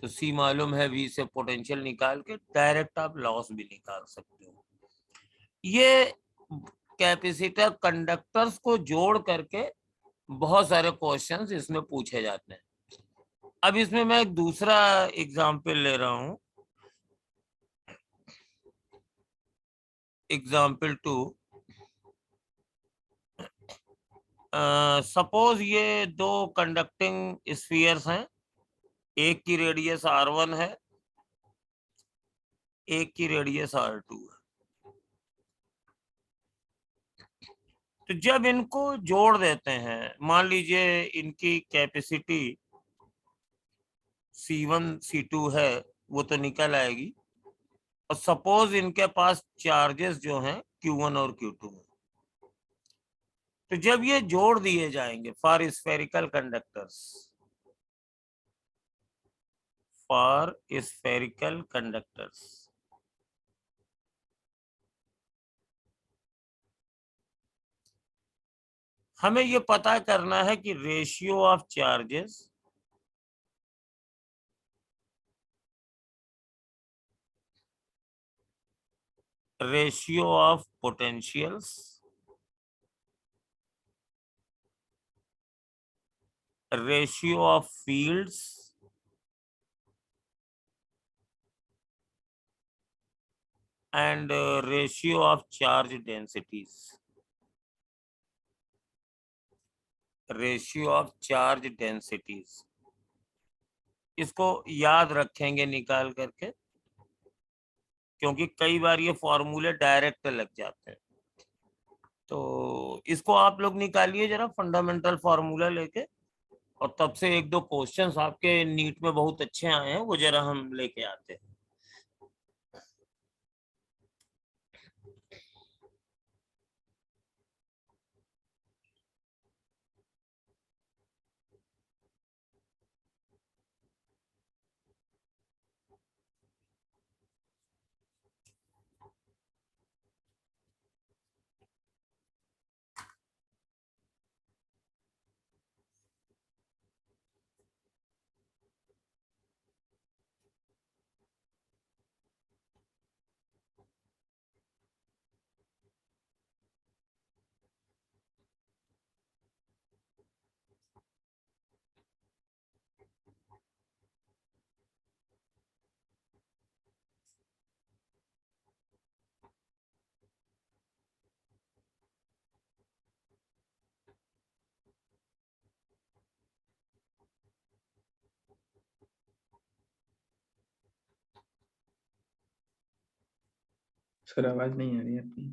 तो C मालूम है, V से पोटेंशियल निकाल के डायरेक्ट आप लॉस भी निकाल सकते हो। ये कैपेसिटर कंडक्टर्स को जोड़ करके बहुत सारे क्वेश्चंस इसमें पूछे जाते हैं। अब इसमें मैं एक दूसरा एग्जाम्पल ले रहा हूं, एग्जाम्पल 2। सपोज ये दो कंडक्टिंग स्फीयर्स हैं, एक की रेडियस R1 है, एक की रेडियस R2 है। तो जब इनको जोड़ देते हैं, मान लीजिए इनकी कैपेसिटी C1 C2 है, वो तो निकल आएगी, और सपोज इनके पास चार्जेस जो हैं Q1 और Q2 हैं। तो जब ये जोड़ दिए जाएंगे for spherical conductors, for spherical conductors, हमें ये पता करना है कि ratio of charges ratio of potentials ratio of fields and ratio of charge densities, ratio of charge densities, इसको याद रखेंगे निकाल करके, क्योंकि कई बार ये फॉर्मूले डायरेक्ट लग जाते हैं। तो इसको आप लोग निकालिए जरा फंडामेंटल फॉर्मूला लेके, और तब से एक दो क्वेश्चंस आपके नीट में बहुत अच्छे आए हैं, वो जरा हम लेके आते हैं। सर आवाज नहीं आ रही है आपकी।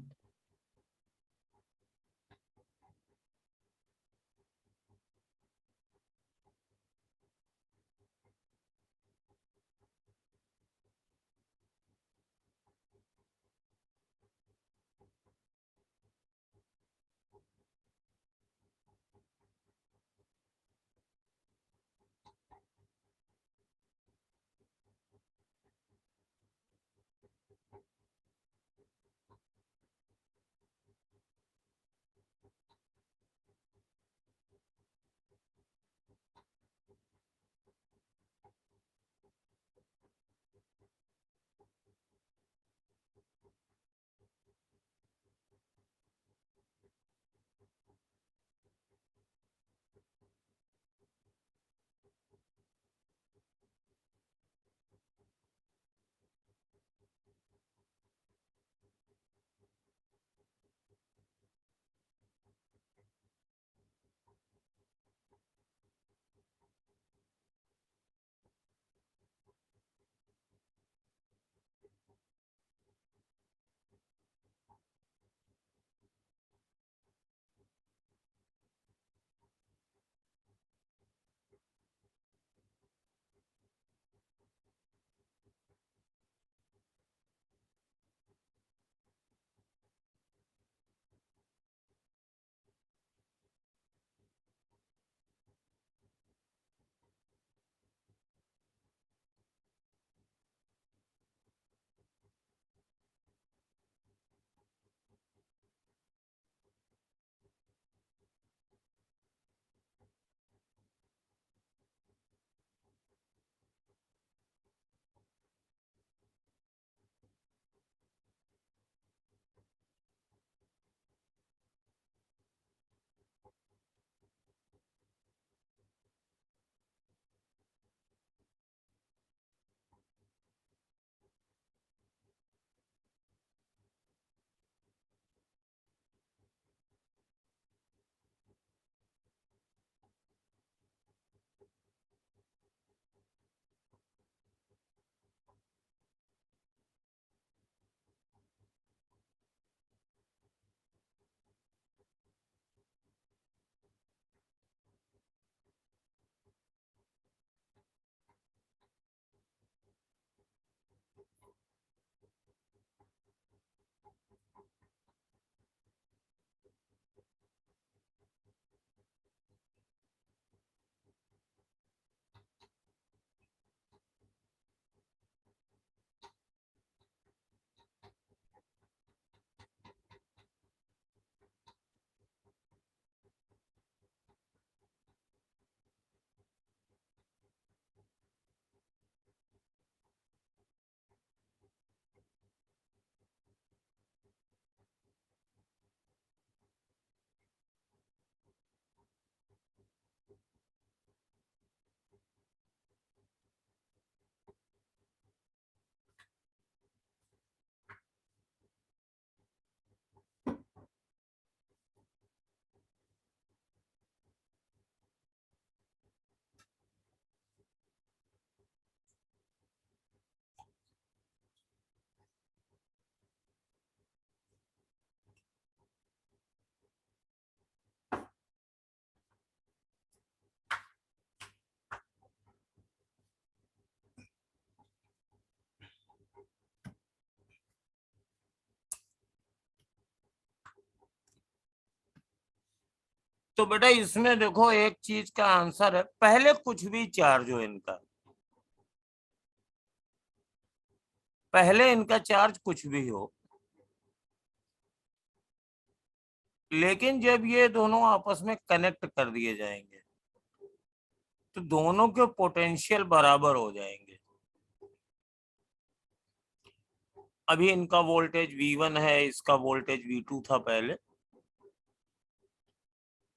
तो बेटा इसमें देखो एक चीज का आंसर है, पहले कुछ भी चार्ज हो इनका, पहले इनका चार्ज कुछ भी हो, लेकिन जब ये दोनों आपस में कनेक्ट कर दिए जाएंगे तो दोनों के पोटेंशियल बराबर हो जाएंगे। अभी इनका वोल्टेज V1 है, इसका वोल्टेज V2 था पहले,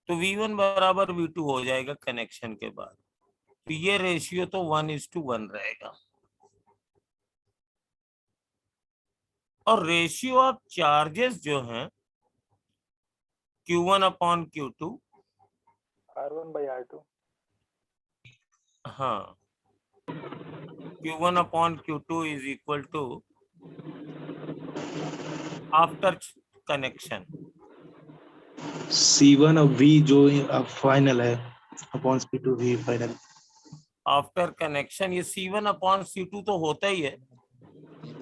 तो V1 बराबर V2 हो जाएगा कनेक्शन के बाद। तो ये रेशियो तो 1:1 रहेगा। और रेशियो ऑफ चार्जेस जो हैं Q1/Q2, R1/R2, हाँ, Q1/Q2 is equal to after connection. C1 और V जो फाइनल है upon C2 V final. After connection ये C1 अपॉन C2 तो होता ही है,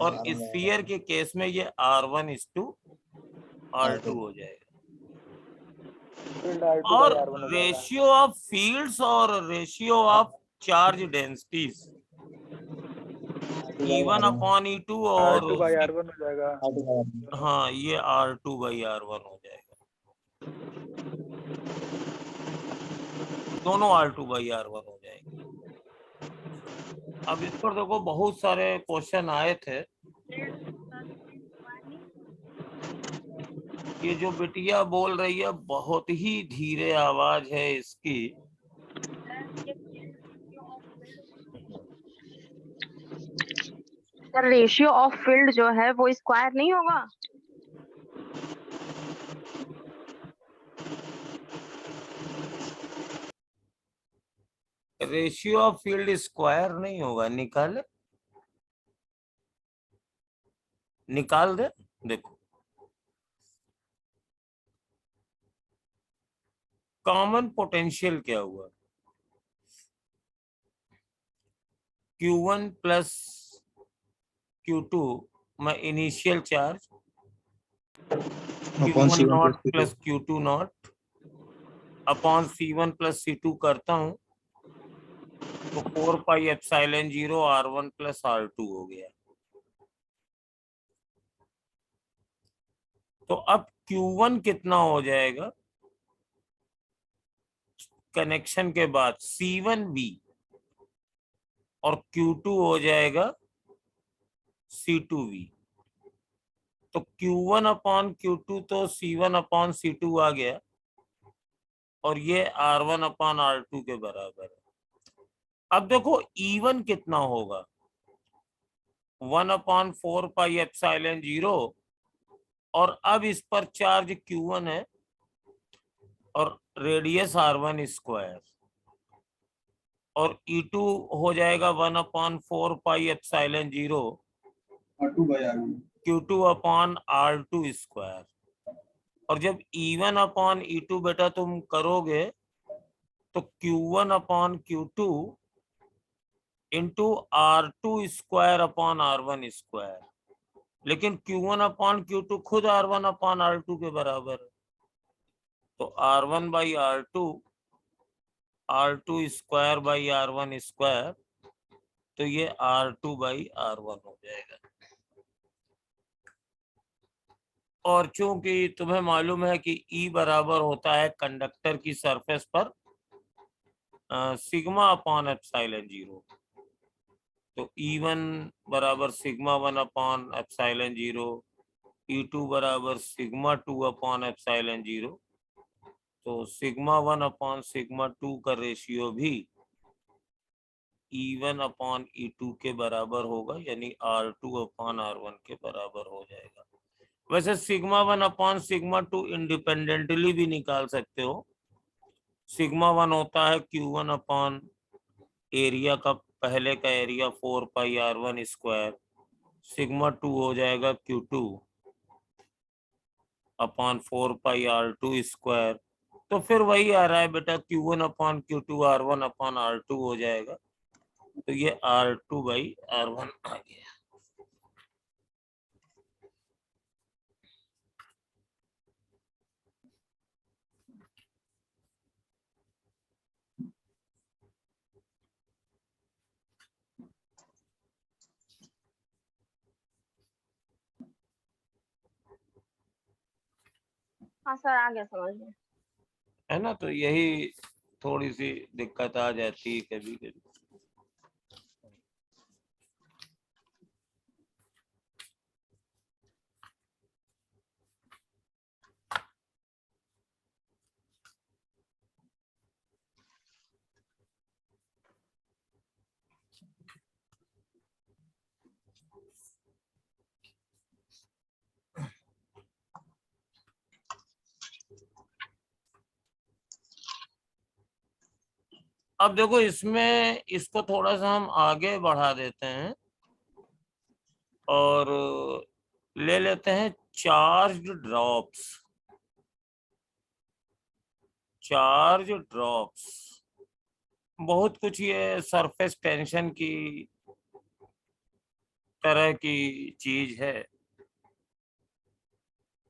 और स्फीयर के केस में ये R1:R2 हो जाएगा। और रेशियो ऑफ फील्ड्स और ratio of charge densities E1 upon E2 और R2/R1 हो जाएगा। हाँ ये R2/R1 हो जाएगा, दोनों R2/R1 हो जाएंगे। अब इस पर देखो बहुत सारे क्वेश्चन आए थे। ये जो बिटिया बोल रही है बहुत ही धीरे आवाज है इसकी। सर रेशियो ऑफ फील्ड जो है वो स्क्वायर नहीं होगा? रेशियो ऑफ फील्ड स्क्वायर नहीं होगा, निकाल दे। देखो कॉमन पोटेंशियल क्या हुआ, Q1 प्लस Q2 में initial charge Q1 not plus Q2 not upon C1 plus C2 करता हूं तो 4πε0 R1 प्लस R2 हो गया। तो अब Q1 कितना हो जाएगा कनेक्शन के बाद C1V, और Q2 हो जाएगा C2V। तो Q1 अपॉन Q2 तो C1 अपॉन C2 आ गया, और ये R1 अपॉन R2 के बराबर है। अब देखो E1 कितना होगा, 1/4πε0, और अब इस पर चार्ज Q1 है और रेडियस R1 स्क्वायर, और E2 हो जाएगा 1/4πε0 Q2 अपॉन R2 स्क्वायर। और जब E1 अपॉन E2 बेटा तुम करोगे तो Q1 upon Q2 into R2 square upon R1 square, लेकिन Q1 अपॉन Q2 खुद R1 अपॉन R2 के बराबर है, तो R1/R2 R2 square by R1 square, तो ये R2/R1 हो जाएगा। और चूंकि तुम्हें मालूम है कि E बराबर होता है कंडक्टर की सरफेस पर सिग्मा अपॉन एप्सिलॉन 0, तो E1 बराबर सिग्मा 1 अपॉन एप्सिलॉन 0, E2 बराबर सिग्मा 2 अपॉन एप्सिलॉन 0, तो सिग्मा 1 अपॉन सिग्मा 2 का रेशियो भी E1 अपॉन E2 के बराबर होगा, यानी R2 अपॉन R1 के बराबर हो जाएगा। वैसे सिग्मा 1 अपॉन सिग्मा 2 इंडिपेंडेंटली भी निकाल सकते हो। सिग्मा 1 होता है Q1 अपॉन एरिया का, पहले का एरिया 4πR1 स्क्वायर, सिग्मा 2 हो जाएगा Q2 अपॉन 4πR2 स्क्वायर, तो फिर वही आ रहा है बेटा Q1 upon Q2 R1 upon R2 हो जाएगा, तो ये R2/R1 आ गया। हाँ सर आ गया समझ में। है ना, तो यही थोड़ी सी दिक्कत आ जाती है कभी कभी। अब देखो इसमें इसको थोड़ा सा हम आगे बढ़ा देते हैं, और ले लेते हैं चार्ज ड्रॉप्स। चार्ज ड्रॉप्स बहुत कुछ ये सरफेस टेंशन की तरह की चीज है।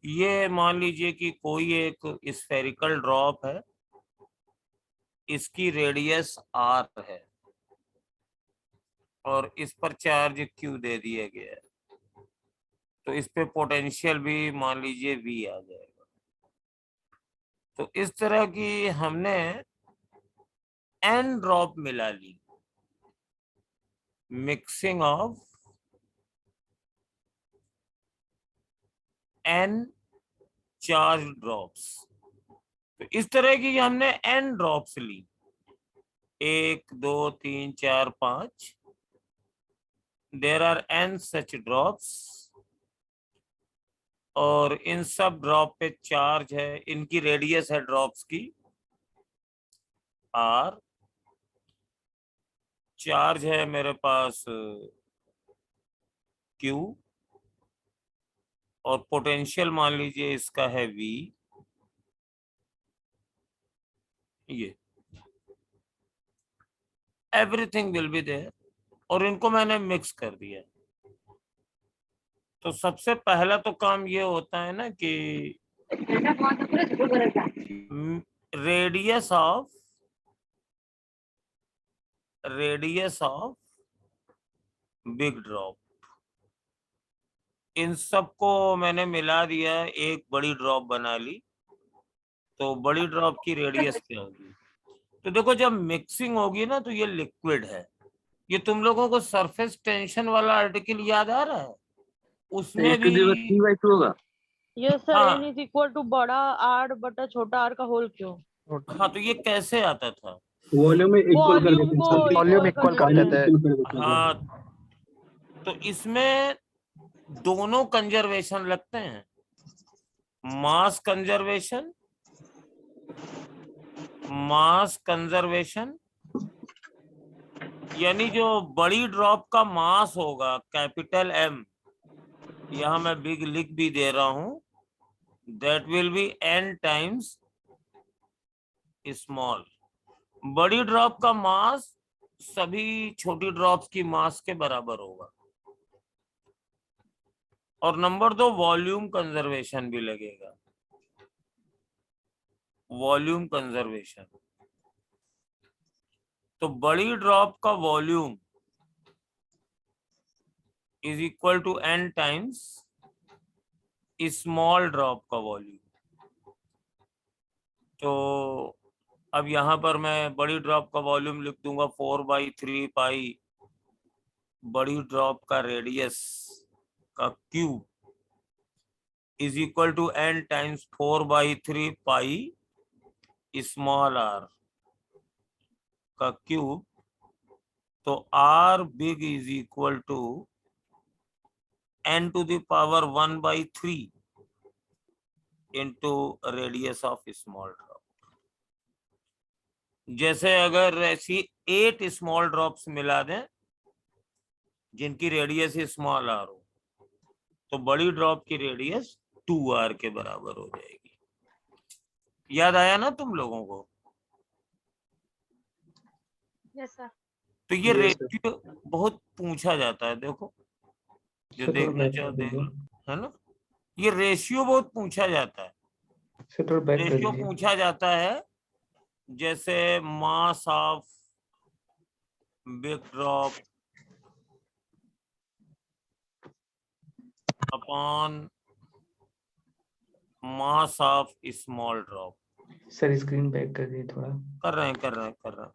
ये मान लीजिए कि कोई एक स्फेरिकल ड्रॉप है, इसकी रेडियस r है और इस पर चार्ज q दे दिया गया है, तो इस पे पोटेंशियल भी मान लीजिए v आ जाएगा। तो इस तरह की हमने n ड्रॉप मिला ली, mixing of n charge drops. तो इस तरह की हमने n ड्रॉप्स ली, 1 2 3 4 5। There are n such drops और इन सब ड्रॉप पे चार्ज है, इनकी रेडियस है ड्रॉप्स की r। चार्ज है मेरे पास q और पोटेंशियल मान लीजिए इसका है v। ये एवरीथिंग विल बी देयर और इनको मैंने मिक्स कर दिया। तो सबसे पहला तो काम ये होता है ना कि रेडियस ऑफ बिग ड्रॉप, इन सबको मैंने मिला दिया, एक बड़ी ड्रॉप बना ली। तो बड़ी ड्रॉप की रेडियस क्या होगी? तो देखो जब मिक्सिंग होगी ना तो ये लिक्विड है। ये तुम लोगों को सरफेस टेंशन वाला आर्टिकल याद आ रहा है? उसमें भी होगा। यस सर, हाँ। n इज इक्वल टू बड़ा r बटा छोटा r का होल क्यूब। हाँ, तो ये कैसे आता था? वॉल्यूम में इक्वल कर वॉल्यूम देते हैं को सर, वॉल्यूम इक्वल इक्वल कर कर देते देते हैं। हैं। हाँ, तो इसमें दोनों कंजर्वेशन लगते हैं, मास कंजर्वेशन, यानी जो बड़ी ड्रॉप का मास होगा कैपिटल M, यहां मैं बिग लिख भी दे रहा हूं, that will be n times small. बड़ी ड्रॉप का मास सभी छोटी ड्रॉप्स की मास के बराबर होगा। और नंबर 2 वॉल्यूम कंजर्वेशन भी लगेगा, वॉल्यूम कंजर्वेशन। तो बड़ी ड्रॉप का volume is equal to n times small drop का वॉल्यूम। तो अब यहां पर मैं बड़ी ड्रॉप का वॉल्यूम लिख दूंगा 4/3 पाई बड़ी ड्रॉप का रेडियस का cube is equal to n times 4/3 pi small r का क्यूब। तो r big is equal to n to the power 1/3 into radius of small drop. जैसे अगर ऐसी 8 स्मॉल ड्रॉप्स मिला दें जिनकी रेडियस स्मॉल r हो, तो बड़ी ड्रॉप की रेडियस 2r के बराबर हो जाएगी। याद आया ना तुम लोगों को? Yes sir. तो ये रेशियो बहुत पूछा जाता है, देखो जो देखना चाहो देख लो, है ना? ये रेशियो बहुत पूछा जाता है। रेशियो पूछा जाता है जैसे mass of big drop upon mass of small drop. Sir screen back कर दिए थोड़ा। कर रहे हैं।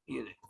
ये देखो,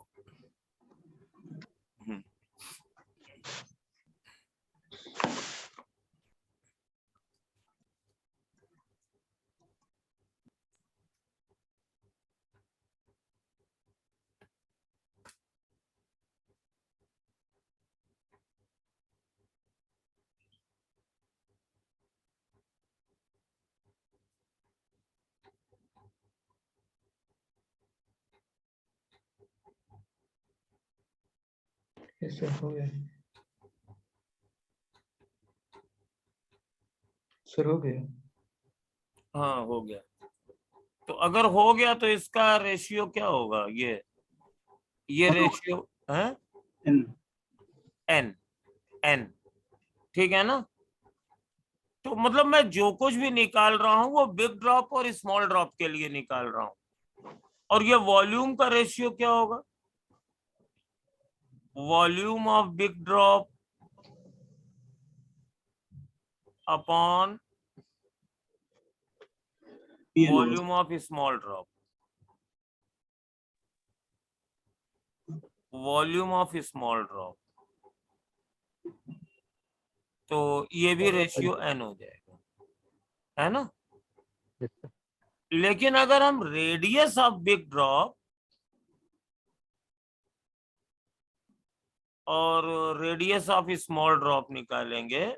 यस सर हो गया। सर हो गया। हाँ हो गया। तो अगर हो गया तो इसका रेशियो क्या होगा? ये रेशियो है एन एन, ठीक है ना? तो मतलब मैं जो कुछ भी निकाल रहा हूं वो बिग ड्रॉप और स्मॉल ड्रॉप के लिए निकाल रहा हूं। और ये वॉल्यूम का रेशियो क्या होगा? Volume of big drop upon volume of small drop, volume of small drop. तो ये भी रेशियो एन हो जाएगा, है ना? लेकिन अगर हम रेडियस ऑफ बिग ड्रॉप और रेडियस ऑफ स्मॉल ड्रॉप निकालेंगे,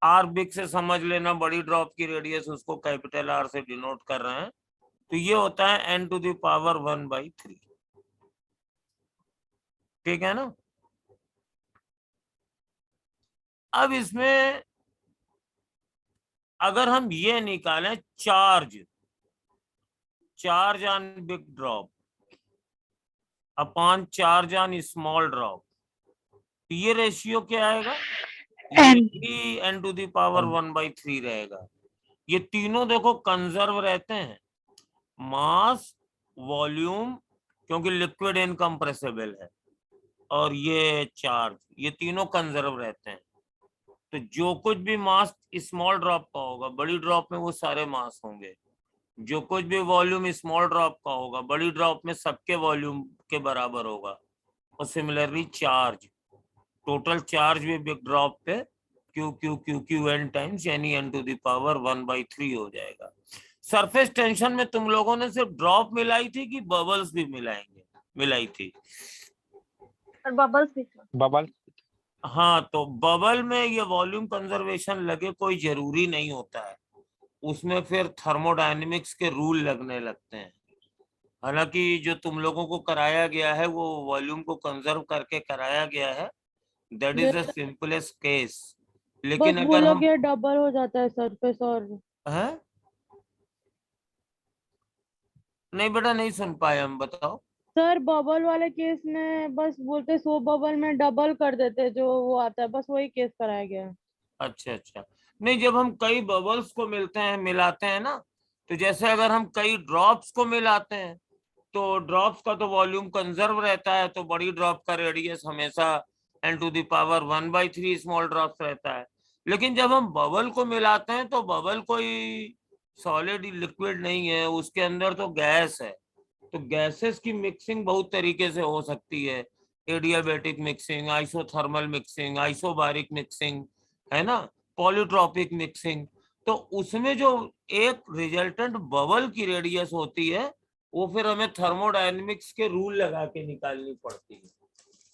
आर बिग से समझ लेना, बड़ी ड्रॉप की रेडियस उसको कैपिटल आर से डिनोट कर रहे हैं, तो ये होता है n टू द पावर 1/3, ठीक है ना? अब इसमें अगर हम ये निकालें charge on big drop upon charge on small drop, तो ये रेशियो क्या आएगा? n टू द पावर 1/3 रहेगा। ये तीनों देखो कंजर्व रहते हैं, मास, वॉल्यूम, क्योंकि लिक्विड इनकम्प्रेसिबल है, और ये चार्ज, ये तीनों कंजर्व रहते हैं। तो जो कुछ भी मास स्मॉल ड्रॉप का होगा, बड़ी ड्रॉप में वो सारे मास होंगे। जो कुछ भी वॉल्यूम स्मॉल ड्रॉप का होगा, बड़ी ड्रॉप में सबके वॉल्यूम के बराबर होगा। और सिमिलरली चार्ज, टोटल चार्ज भी बिग ड्रॉप पे क्यू एन टाइम्स यानी n टू द पावर 1/3 हो जाएगा। सरफेस टेंशन में तुम लोगों ने सिर्फ ड्रॉप मिलाई थी कि बबल्स भी मिलाई थी? बबल्स भी। बबल। हाँ, तो बबल में ये वॉल्यूम कंजर्वेशन लगे कोई जरूरी नहीं होता है, उसमें फिर थर्मोडायनेमिक्स के रूल लगने लगते हैं। हालांकि जो तुम लोगों को कराया गया है वो वॉल्यूम को कंजर्व करके कराया गया है, that is the simplest case. लेकिन बस अगर बोलो हम कि डबल हो जाता है सरफेस और है? नहीं बेटा, नहीं सुन पाए हम, बताओ। सर बबल वाले केस में बस बोलते 100 बबल में डबल कर देते जो वो आता है, बस वही केस कराया गया है। अच्छा, नहीं, जब हम कई बबल्स को मिलाते हैं ना, तो जैसे अगर हम कई ड्रॉप्स को मिलाते हैं तो ड्रॉप्स का तो वॉल्यूम कंजर्व रहता है, तो बड़ी ड्रॉप का रेडियस हमेशा n to the power 1/3 small drops रहता है। लेकिन जब हम बबल को मिलाते हैं तो बबल कोई सॉलिड लिक्विड नहीं है, उसके अंदर तो गैस है। तो गैसेस की मिक्सिंग बहुत तरीके से हो सकती है, adiabatic mixing, isothermal mixing, isobaric mixing, है ना, पॉलीट्रॉपिक मिक्सिंग। तो उसमें जो एक रिजल्टेंट बबल की रेडियस होती है वो फिर हमें थर्मोडायनेमिक्स के रूल लगा के निकालनी पड़ती है।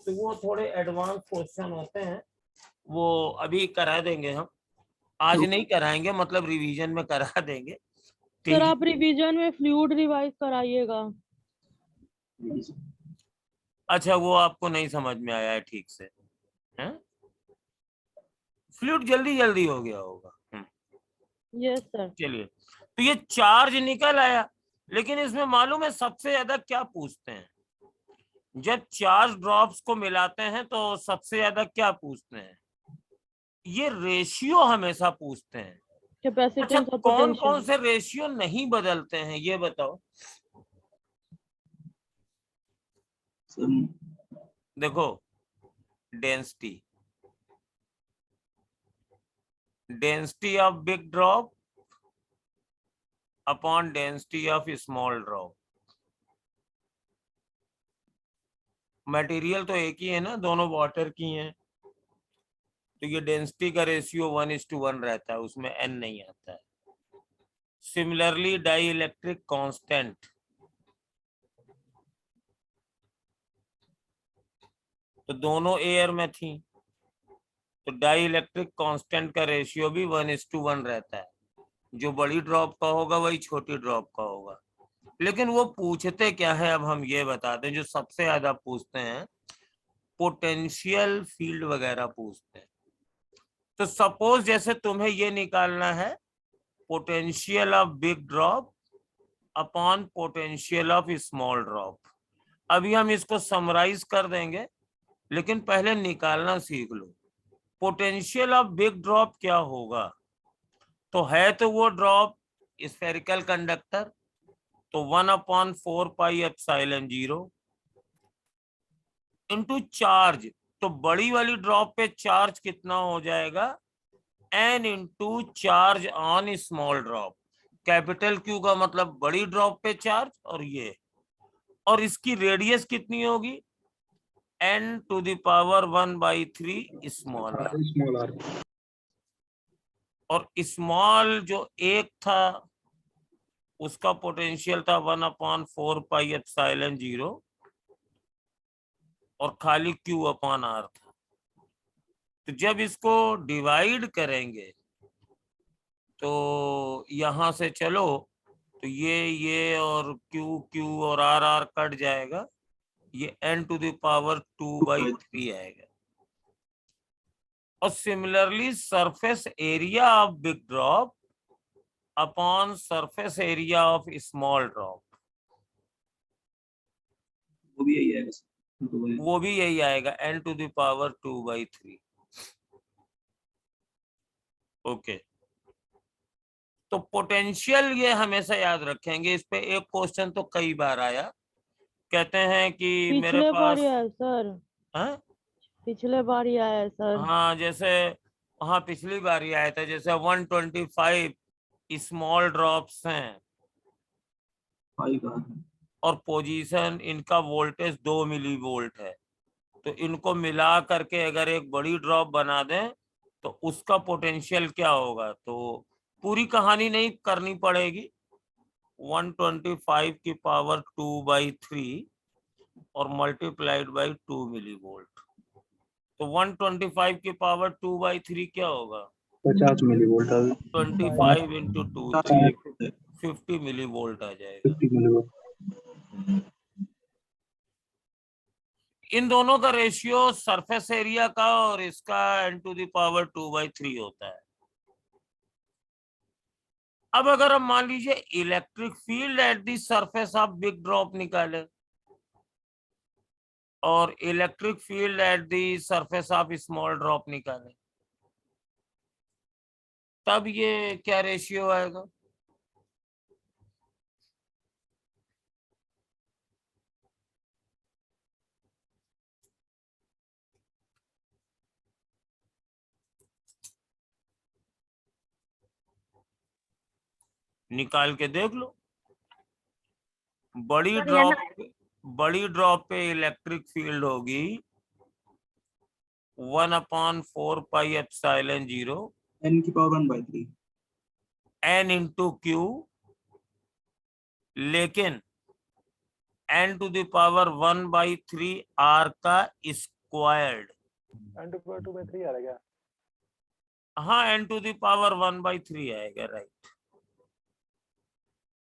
तो वो थोड़े एडवांस क्वेश्चन होते हैं, वो अभी करा देंगे हम, आज नहीं कराएंगे, मतलब रिवीजन में करा देंगे। सर आप रिवीजन में फ्लूइड रिवाइज कराइएगा। अच्छा, वो आपको नहीं समझ में आया है ठीक से, हैं? फ्लूइड जल्दी हो गया होगा। Yes sir. चलिए, तो ये चार्ज निकल आया, लेकिन इसमें मालूम है सबसे ज्यादा क्या पूछते हैं? जब चार्ज ड्रॉप्स को मिलाते हैं तो सबसे ज्यादा क्या पूछते हैं? ये रेशियो हमेशा पूछते हैं। अच्छा, कौन कौन से रेशियो नहीं बदलते हैं ये बताओ। देखो, density of big drop upon density of small drop. Material तो एक ही है ना, दोनों वाटर की हैं, तो ये डेंसिटी का रेशियो 1:1 रहता है, उसमें n नहीं आता है। सिमिलरली डाई इलेक्ट्रिक कांस्टेंट, तो दोनों एयर में थी, तो डाई इलेक्ट्रिक कांस्टेंट का रेशियो भी 1:1 रहता है। जो बड़ी ड्रॉप का होगा वही छोटी ड्रॉप का होगा। लेकिन वो पूछते क्या है, अब हम ये बताते हैं। जो सबसे ज्यादा पूछते हैं पोटेंशियल फील्ड वगैरह पूछते हैं। तो सपोज जैसे तुम्हें ये निकालना है potential of big drop upon potential of small drop. अभी हम इसको समराइज कर देंगे, लेकिन पहले निकालना सीख लो। पोटेंशियल ऑफ बिग ड्रॉप क्या होगा? तो है तो वो ड्रॉप स्फेरिकल कंडक्टर, तो 1/4 पाई एप्सिलॉन 0 इनटू चार्ज। तो बड़ी वाली ड्रॉप पे चार्ज कितना हो जाएगा? n into charge on small drop. Capital Q का मतलब बड़ी ड्रॉप पे चार्ज, और इसकी रेडियस कितनी होगी? n⁻⁴ small are. और स्मॉल जो एक था उसका पोटेंशियल था 1/4 पाई एप्सिलॉन 0 और खाली Q/R था। तो जब इसको डिवाइड करेंगे तो यहां से चलो तो ये और Q और R कट जाएगा, ये n⁻⁴ आएगा। और similarly surface area of big drop upon surface area of small drop, वो भी यही आएगा n⁻⁴। ओके, तो पोटेंशियल ये हमेशा याद रखेंगे। इस पे एक क्वेश्चन तो कई बार आया, कहते हैं कि मेरे पिछले बार पास ही आया सर। हाँ? पिछले बार ही आया है सर। हाँ, जैसे हाँ पिछली बार ही आया था, जैसे 125 स्मॉल ड्रॉप्स हैं और पोजीशन इनका वोल्टेज 2 मिलीवोल्ट है, तो इनको मिला करके अगर एक बड़ी ड्रॉप बना दें तो उसका पोटेंशियल क्या होगा? तो पूरी कहानी नहीं करनी पड़ेगी। 125 की पावर 2/3 और मल्टीप्लाइड बाई 2 मिलीवोल्ट, तो 125 की पावर 2/3 क्या होगा? 50 मिलीवोल्ट। 25 इंटू 2 50 मिलीवोल्ट आ जाएगा। 50 मिलीवोल्ट। इन दोनों का रेशियो सरफेस एरिया का और इसका n⁻⁴ होता है। अब अगर हम मान लीजिए electric field at the surface of big drop निकाले और electric field at the surface of small drop निकाले, तब ये क्या रेशियो आएगा? निकाल के देख लो। बड़ी ड्रॉप पे इलेक्ट्रिक फील्ड होगी 1/4 पाई epsilon 0 n⁻⁴ n into Q, लेकिन n⁻⁴ R का स्क्वायर्ड। n⁻⁴ आ रहा क्या? हाँ, n⁻⁴ आएगा, राइट।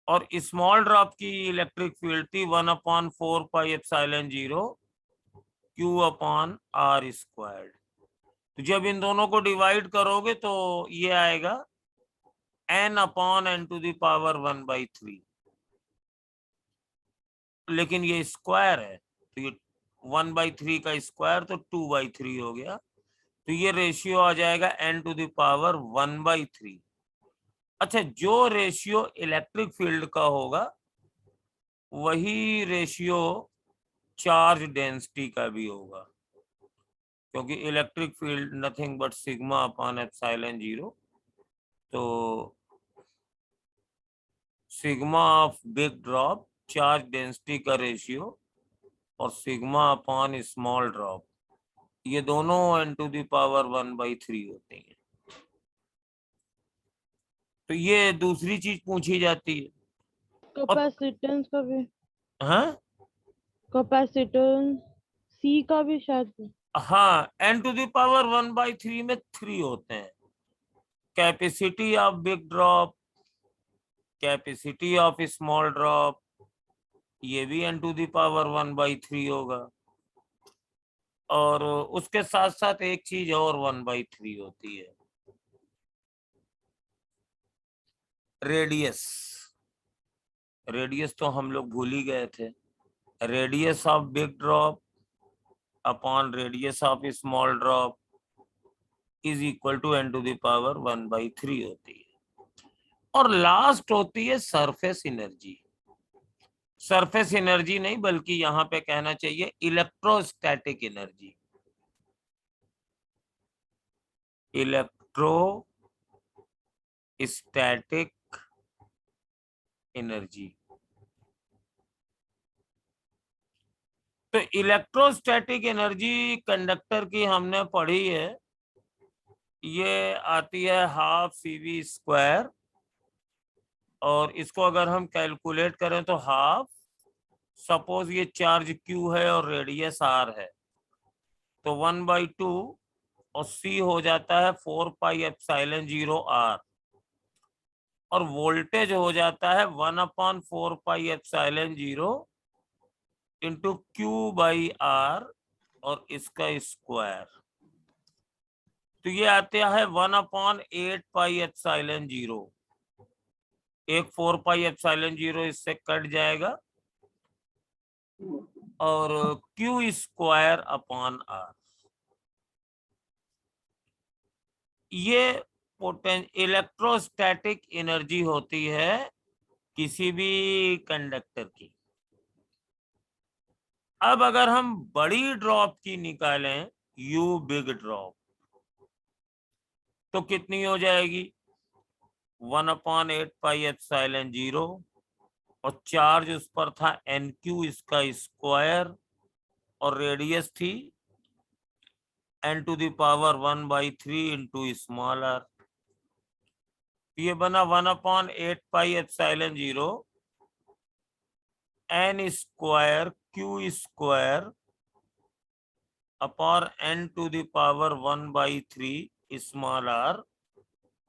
और स्मॉल ड्रॉप की इलेक्ट्रिक फील्ड थी 1/4 पाई एप्सिलॉन 0 Q/R स्क्वायर्ड। तो जब इन दोनों को डिवाइड करोगे तो ये आएगा n/n⁻⁴ लेकिन ये स्क्वायर है, तो ये 1/3 का स्क्वायर तो 2/3 हो गया, तो ये रेशियो आ जाएगा n⁻⁴ अच्छा, जो रेशियो इलेक्ट्रिक फील्ड का होगा वही रेशियो चार्ज डेंसिटी का भी होगा, क्योंकि electric field nothing but sigma upon epsilon 0। तो sigma of big drop charge density का रेशियो और सिग्मा अपॉन स्मॉल ड्रॉप, ये दोनों n⁻⁴ होते हैं। तो ये दूसरी चीज पूछी जाती है। कैपेसिटेंस का भी। हाँ, कैपेसिटेंस सी का भी शायद। हाँ, n⁻⁴ में 3 होते हैं। Capacity of big drop, capacity of small drop, ये भी n⁻⁴ होगा। और उसके साथ साथ एक चीज और 1/3 होती है, रेडियस, रेडियस तो हम लोग भूल ही गए थे। Radius of big drop upon radius of small drop is equal to n to the power 1/3 होती है। और लास्ट होती है सरफेस एनर्जी। सरफेस एनर्जी नहीं बल्कि यहां पे कहना चाहिए इलेक्ट्रोस्टैटिक एनर्जी। Electrostatic energy. तो इलेक्ट्रोस्टैटिक एनर्जी कंडक्टर की हमने पढ़ी है, ये आती है हाफ CV²। और इसको अगर हम कैलकुलेट करें तो हाफ, सपोज ये चार्ज Q है और रेडियस R है, तो 1/2 और C हो जाता है 4πε0R, और वोल्टेज हो जाता है 1/4πε0 इंटू Q/R और इसका स्क्वायर। तो ये आता है 1/8πε0। एक 4πε0 इससे कट जाएगा और Q²/R। ये इलेक्ट्रोस्टैटिक एनर्जी होती है किसी भी कंडक्टर की। अब अगर हम बड़ी ड्रॉप की निकालें, U बिग ड्रॉप, तो कितनी हो जाएगी? 1/8πε0 और चार्ज उस पर था NQ, इसका स्क्वायर, और रेडियस थी n to the power 1/3 into small r। ये बना 1/8πε0 n² Q² upon n to the power 1/3 small r।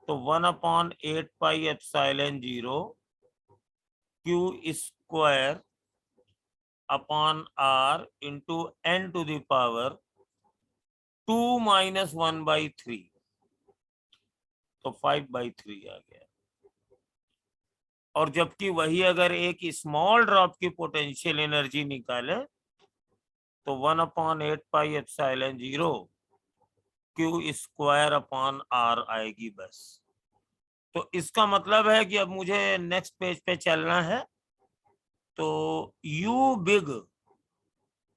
तो 1/8πε0 Q² upon r into n to the power 2 - 1/3, तो 5/3 आ गया। और जबकि वही अगर एक स्मॉल ड्रॉप की पोटेंशियल एनर्जी निकाले तो 1/8πε0 Q² अपॉन r आएगी बस। तो इसका मतलब है कि अब मुझे नेक्स्ट पेज पे चलना है। तो U big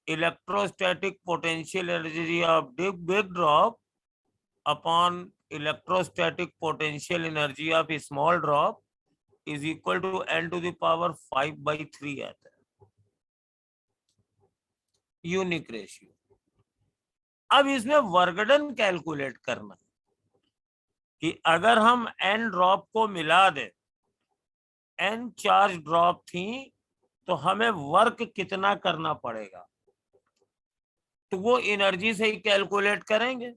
electrostatic potential energy of big drop upon electrostatic potential energy of small drop is equal to n to the power 5/3 आता है, यूनिक रेशियो। अब इसमें वर्गडन कैलकुलेट करना कि अगर हम n ड्रॉप को मिला दें, n चार्ज ड्रॉप थी, तो हमें वर्क कितना करना पड़ेगा, तो वो एनर्जी से ही कैलकुलेट करेंगे।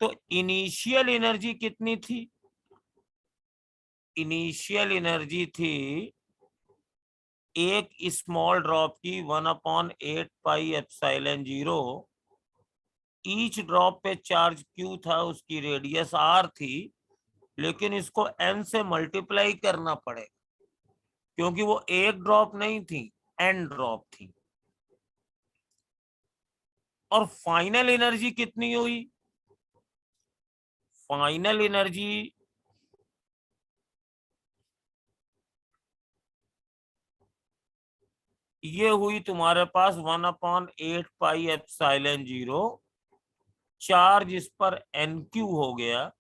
तो इनिशियल एनर्जी कितनी थी? इनिशियल एनर्जी थी एक स्मॉल ड्रॉप की 1/8πε0। ईच ड्रॉप पे चार्ज Q था, उसकी रेडियस R थी, लेकिन इसको n से मल्टीप्लाई करना पड़ेगा क्योंकि वो एक ड्रॉप नहीं थी, n ड्रॉप थी। और फाइनल एनर्जी कितनी हुई? फाइनल एनर्जी ये हुई तुम्हारे पास 1/8πε0, चार्ज इस पर NQ हो गया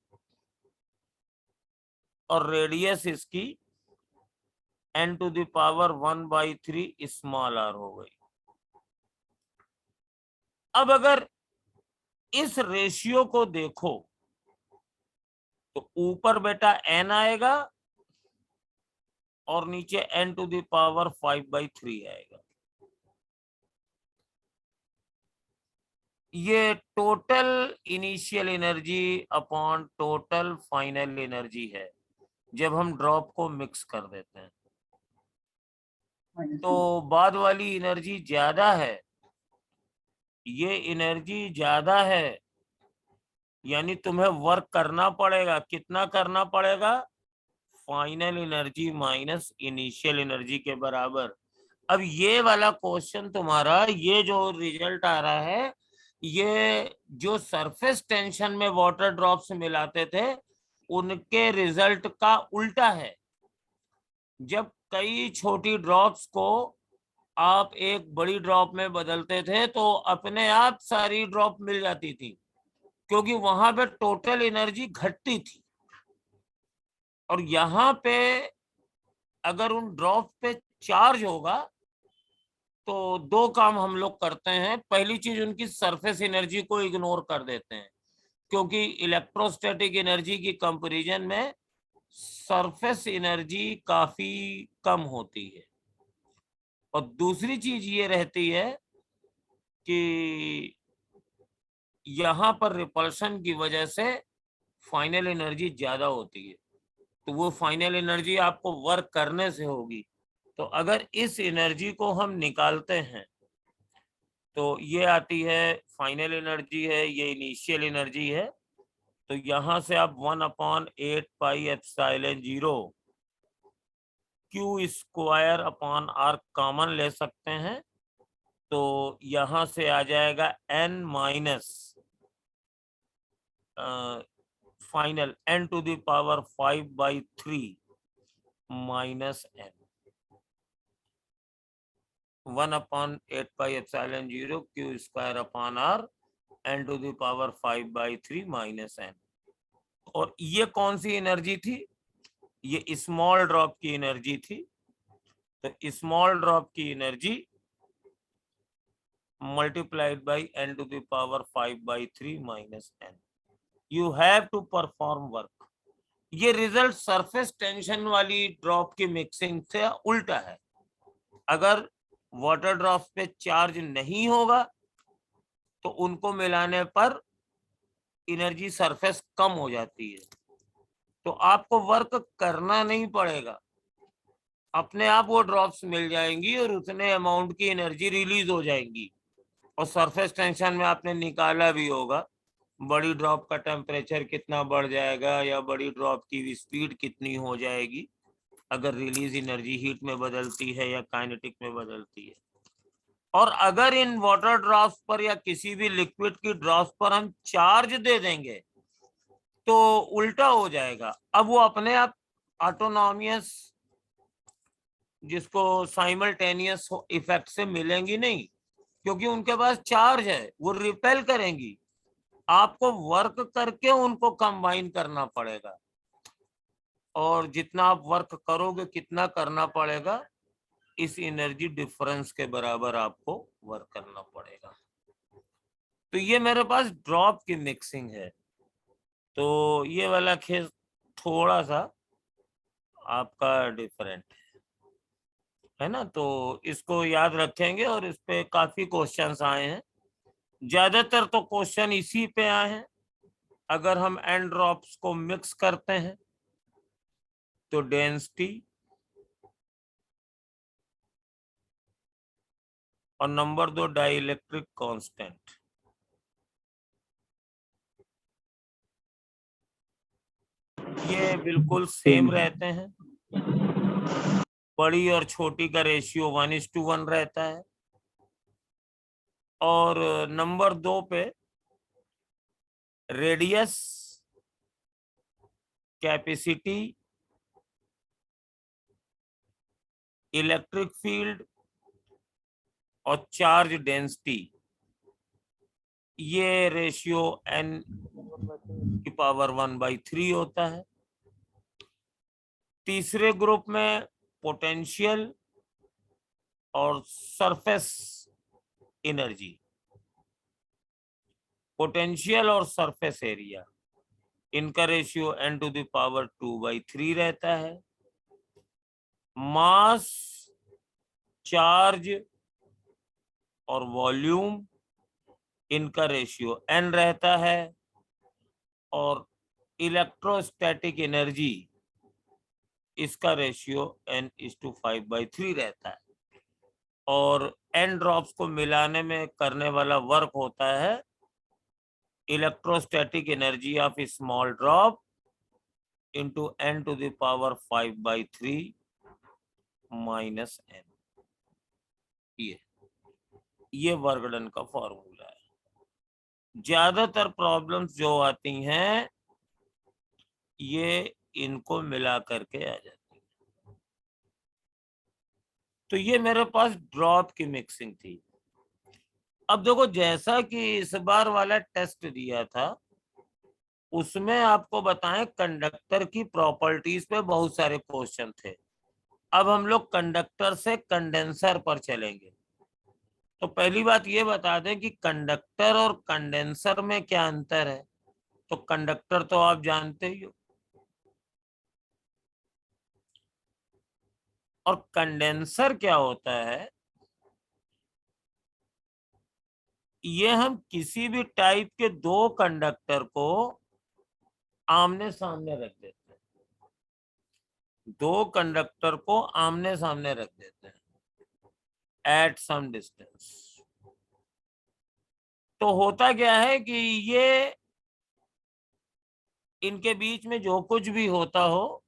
और रेडियस इसकी n to the power 1/3 small r हो गई। अब अगर इस रेशियो को देखो तो ऊपर बेटा n आएगा और नीचे n टू द पावर 5/3 आएगा। ये total initial energy upon total final energy है जब हम ड्रॉप को मिक्स कर देते हैं। तो बाद वाली एनर्जी ज्यादा है, ये एनर्जी ज्यादा है, यानी तुम्हें वर्क करना पड़ेगा। कितना करना पड़ेगा? Final energy minus initial energy के बराबर। अब ये वाला क्वेश्चन तुम्हारा, ये जो रिजल्ट आ रहा है, ये जो सरफेस टेंशन में वाटर ड्रॉप्स मिलाते थे उनके रिजल्ट का उल्टा है। जब कई छोटी ड्रॉप्स को आप एक बड़ी ड्रॉप में बदलते थे तो अपने आप सारी ड्रॉप मिल जाती थी, क्योंकि वहां पे टोटल एनर्जी घटती थी। और यहाँ पे अगर उन ड्रॉप पे चार्ज होगा तो दो काम हम लोग करते हैं। पहली चीज, उनकी सरफेस एनर्जी को इग्नोर कर देते हैं, क्योंकि इलेक्ट्रोस्टैटिक एनर्जी की कंपैरिजन में सरफेस एनर्जी काफी कम होती है। और दूसरी चीज ये रहती है कि यहाँ पर रिपल्शन की वजह से फाइनल एनर्जी ज्यादा होती है, तो वो फाइनल एनर्जी आपको वर्क करने से होगी। तो अगर इस एनर्जी को हम निकालते हैं तो ये आती है फाइनल एनर्जी है, ये इनिशियल एनर्जी है। तो यहाँ से आप 1/8 pi epsilon 0 Q square upon R common ले सकते हैं। तो यहाँ से आ जाएगा n minus final n to the power 5/3 minus n, 1/8 pi epsilon 0 Q square upon R n to the power 5/3 minus n। और ये कौन सी एनर्जी थी? ये स्मॉल ड्रॉप की एनर्जी थी। तो स्मॉल ड्रॉप की energy multiplied by n to the power 5/3 minus n। You have to perform work. ये रिजल्ट सरफेस टेंशन वाली ड्रॉप की मिक्सिंग से उल्टा है। अगर वाटर ड्रॉप पे चार्ज नहीं होगा तो उनको मिलाने पर एनर्जी सरफेस कम हो जाती है, तो आपको वर्क करना नहीं पड़ेगा, अपने आप वो ड्रॉप्स मिल जाएंगी और उतने अमाउंट की एनर्जी रिलीज हो जाएंगी। और सरफेस टेंशन में आपने निकाला भी होगा बड़ी ड्रॉप का टेम्परेचर कितना बढ़ जाएगा या बड़ी ड्रॉप की स्पीड कितनी हो जाएगी अगर रिलीज एनर्जी हीट में बदलती है या काइनेटिक में बदलती है। और अगर इन वाटर ड्रॉप्स पर या किसी भी लिक्विड की ड्रॉप्स पर हम चार्ज दे देंगे तो उल्टा हो जाएगा। अब वो अपने आप ऑटोनॉमियस, जिसको साइमल्टेनियस इफेक्ट से मिलेंगी नहीं, क्योंकि उनके पास चार्ज है, वो रिपेल करेंगी। आपको वर्क करके उनको कंबाइन करना पड़ेगा, और जितना आप वर्क करोगे कितना करना पड़ेगा, इस एनर्जी डिफरेंस के बराबर आपको वर्क करना पड़ेगा। तो ये मेरे पास ड्रॉप की मिक्सिंग है। तो ये वाला केस थोड़ा सा आपका डिफरेंट है ना, तो इसको याद रखेंगे। और इस पे काफी क्वेश्चंस आए हैं, ज्यादातर तो क्वेश्चन इसी पे आए हैं। अगर हम एन ड्रॉप्स को मिक्स करते हैं तो डेंसिटी और नंबर 2 डाइइलेक्ट्रिक कांस्टेंट, ये बिल्कुल सेम रहते हैं। बड़ी और छोटी का रेशियो 1:1 रहता है। और नंबर 2 पे रेडियस, कैपेसिटी, इलेक्ट्रिक फील्ड और चार्ज डेंसिटी, ये रेशियो n की पावर 1/3 होता है। तीसरे ग्रुप में पोटेंशियल और सरफेस एनर्जी, पोटेंशियल और सरफेस एरिया, इनका रेशियो n टू द पावर 2/3 रहता है। मास, चार्ज और वॉल्यूम, इनका रेशियो n रहता है। और इलेक्ट्रोस्टैटिक एनर्जी, इसका रेशियो n:5/3 रहता है। और n ड्रॉप्स को मिलाने में करने वाला वर्क होता है electrostatic energy of small drop into n to the power 5/3 minus n। ये वर्क डन का फॉर्मूला है। ज्यादातर प्रॉब्लम्स जो आती हैं ये इनको मिला करके आ जाती है। तो ये मेरे पास ड्रॉप की मिक्सिंग थी। अब देखो, जैसा कि इस बार वाला टेस्ट दिया था उसमें आपको बताएं कंडक्टर की प्रॉपर्टीज पे बहुत सारे क्वेश्चन थे। अब हम लोग कंडक्टर से कंडेंसर पर चलेंगे। तो पहली बात ये बता दें कि कंडक्टर और कंडेंसर में क्या अंतर है। तो कंडक्टर तो आप जानते ही हो, और कंडेंसर क्या होता है, ये हम किसी भी टाइप के दो कंडक्टर को आमने सामने रख देते हैं। दो कंडक्टर को आमने सामने रख देते हैं एट सम डिस्टेंस। तो होता क्या है कि ये इनके बीच में जो कुछ भी होता हो,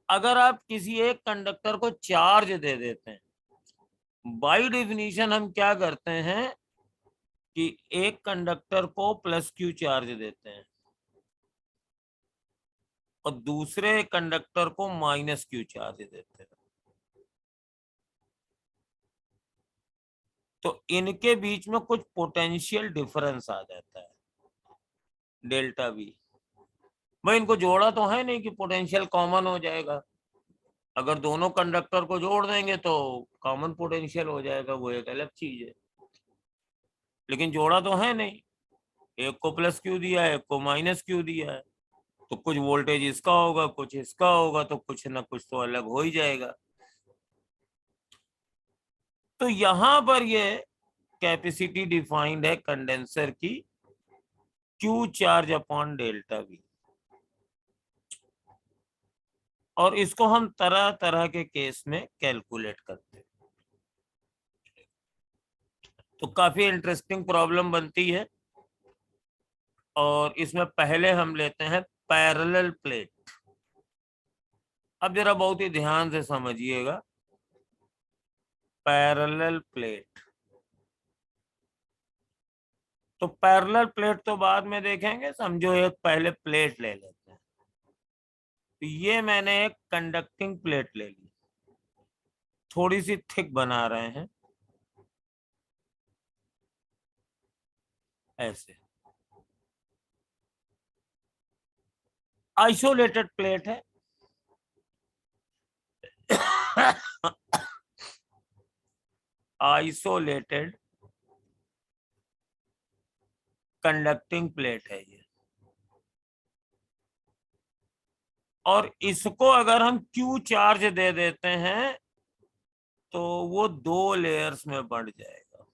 अगर आप किसी एक कंडक्टर को चार्ज दे देते हैं, बाय डेफिनेशन हम क्या करते हैं कि एक कंडक्टर को +Q चार्ज देते हैं और दूसरे कंडक्टर को -Q चार्ज देते हैं। तो इनके बीच में कुछ पोटेंशियल डिफरेंस आ जाता है, डेल्टा V। भाई इनको जोड़ा तो है नहीं कि पोटेंशियल कॉमन हो जाएगा। अगर दोनों कंडक्टर को जोड़ देंगे तो कॉमन पोटेंशियल हो जाएगा, वो एक अलग चीज है। लेकिन जोड़ा तो है नहीं, एक को +Q दिया है, एक को -Q दिया है। तो कुछ वोल्टेज इसका होगा, कुछ इसका होगा, तो कुछ ना कुछ तो अलग हो ही जाएगा। तो यहां पर ये कैपेसिटी डिफाइंड है कंडेंसर की, Q charge upon delta V। और इसको हम तरह तरह के केस में कैलकुलेट करते हैं। तो काफी इंटरेस्टिंग प्रॉब्लम बनती है। और इसमें पहले हम लेते हैं पैरेलल प्लेट। अब जरा बहुत ही ध्यान से समझिएगा, पैरेलल प्लेट। तो पैरेलल प्लेट तो बाद में देखेंगे, समझो एक पहले प्लेट ले लेते हैं। तो ये मैंने एक कंडक्टिंग प्लेट ले ली, थोड़ी सी थिक बना रहे हैं ऐसे। आइसोलेटेड प्लेट है। आइसोलेटेड कंडक्टिंग प्लेट है ये। और इसको अगर हम Q चार्ज दे देते हैं तो वो 2 लेयर्स में बढ़ जाएगा,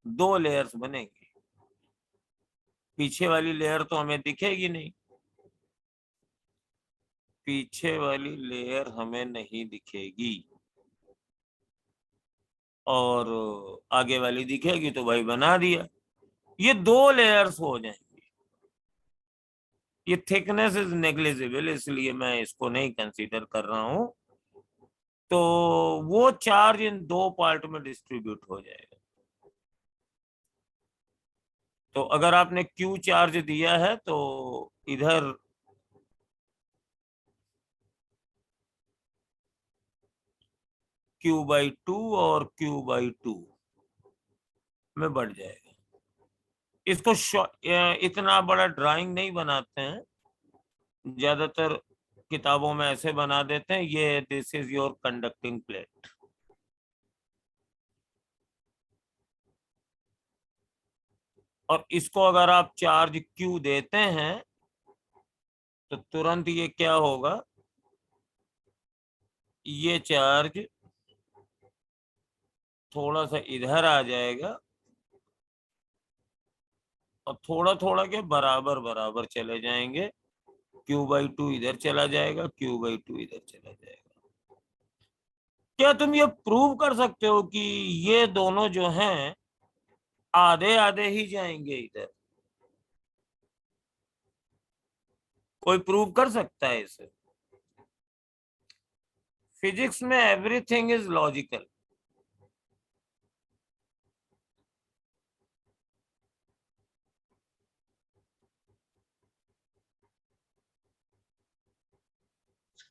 2 लेयर्स बनेंगी। पीछे वाली लेयर तो हमें दिखेगी नहीं, पीछे वाली लेयर हमें नहीं दिखेगी, और आगे वाली दिखेगी तो भाई बना दिया। ये 2 लेयर्स हो जाएंगी। ये थिकनेस इज नेग्लिजिबल, इसलिए मैं इसको नहीं कंसीडर कर रहा हूं। तो वो चार्ज इन 2 पार्ट में डिस्ट्रीब्यूट हो जाएगा। तो अगर आपने Q चार्ज दिया है तो इधर Q/2 और Q/2 में बढ़ जाएगा। इसको इतना बड़ा ड्राइंग नहीं बनाते हैं, ज्यादातर किताबों में ऐसे बना देते हैं, ये this is your conducting plate. और इसको अगर आप चार्ज Q देते हैं तो तुरंत ये क्या होगा, ये चार्ज थोड़ा सा इधर आ जाएगा और थोड़ा थोड़ा के बराबर बराबर चले जाएंगे। Q/2 इधर चला जाएगा, Q/2 इधर चला जाएगा। क्या तुम ये प्रूव कर सकते हो कि ये दोनों जो हैं आधे आधे ही जाएंगे इधर? कोई प्रूव कर सकता है इसे? फिजिक्स में एवरीथिंग इज लॉजिकल।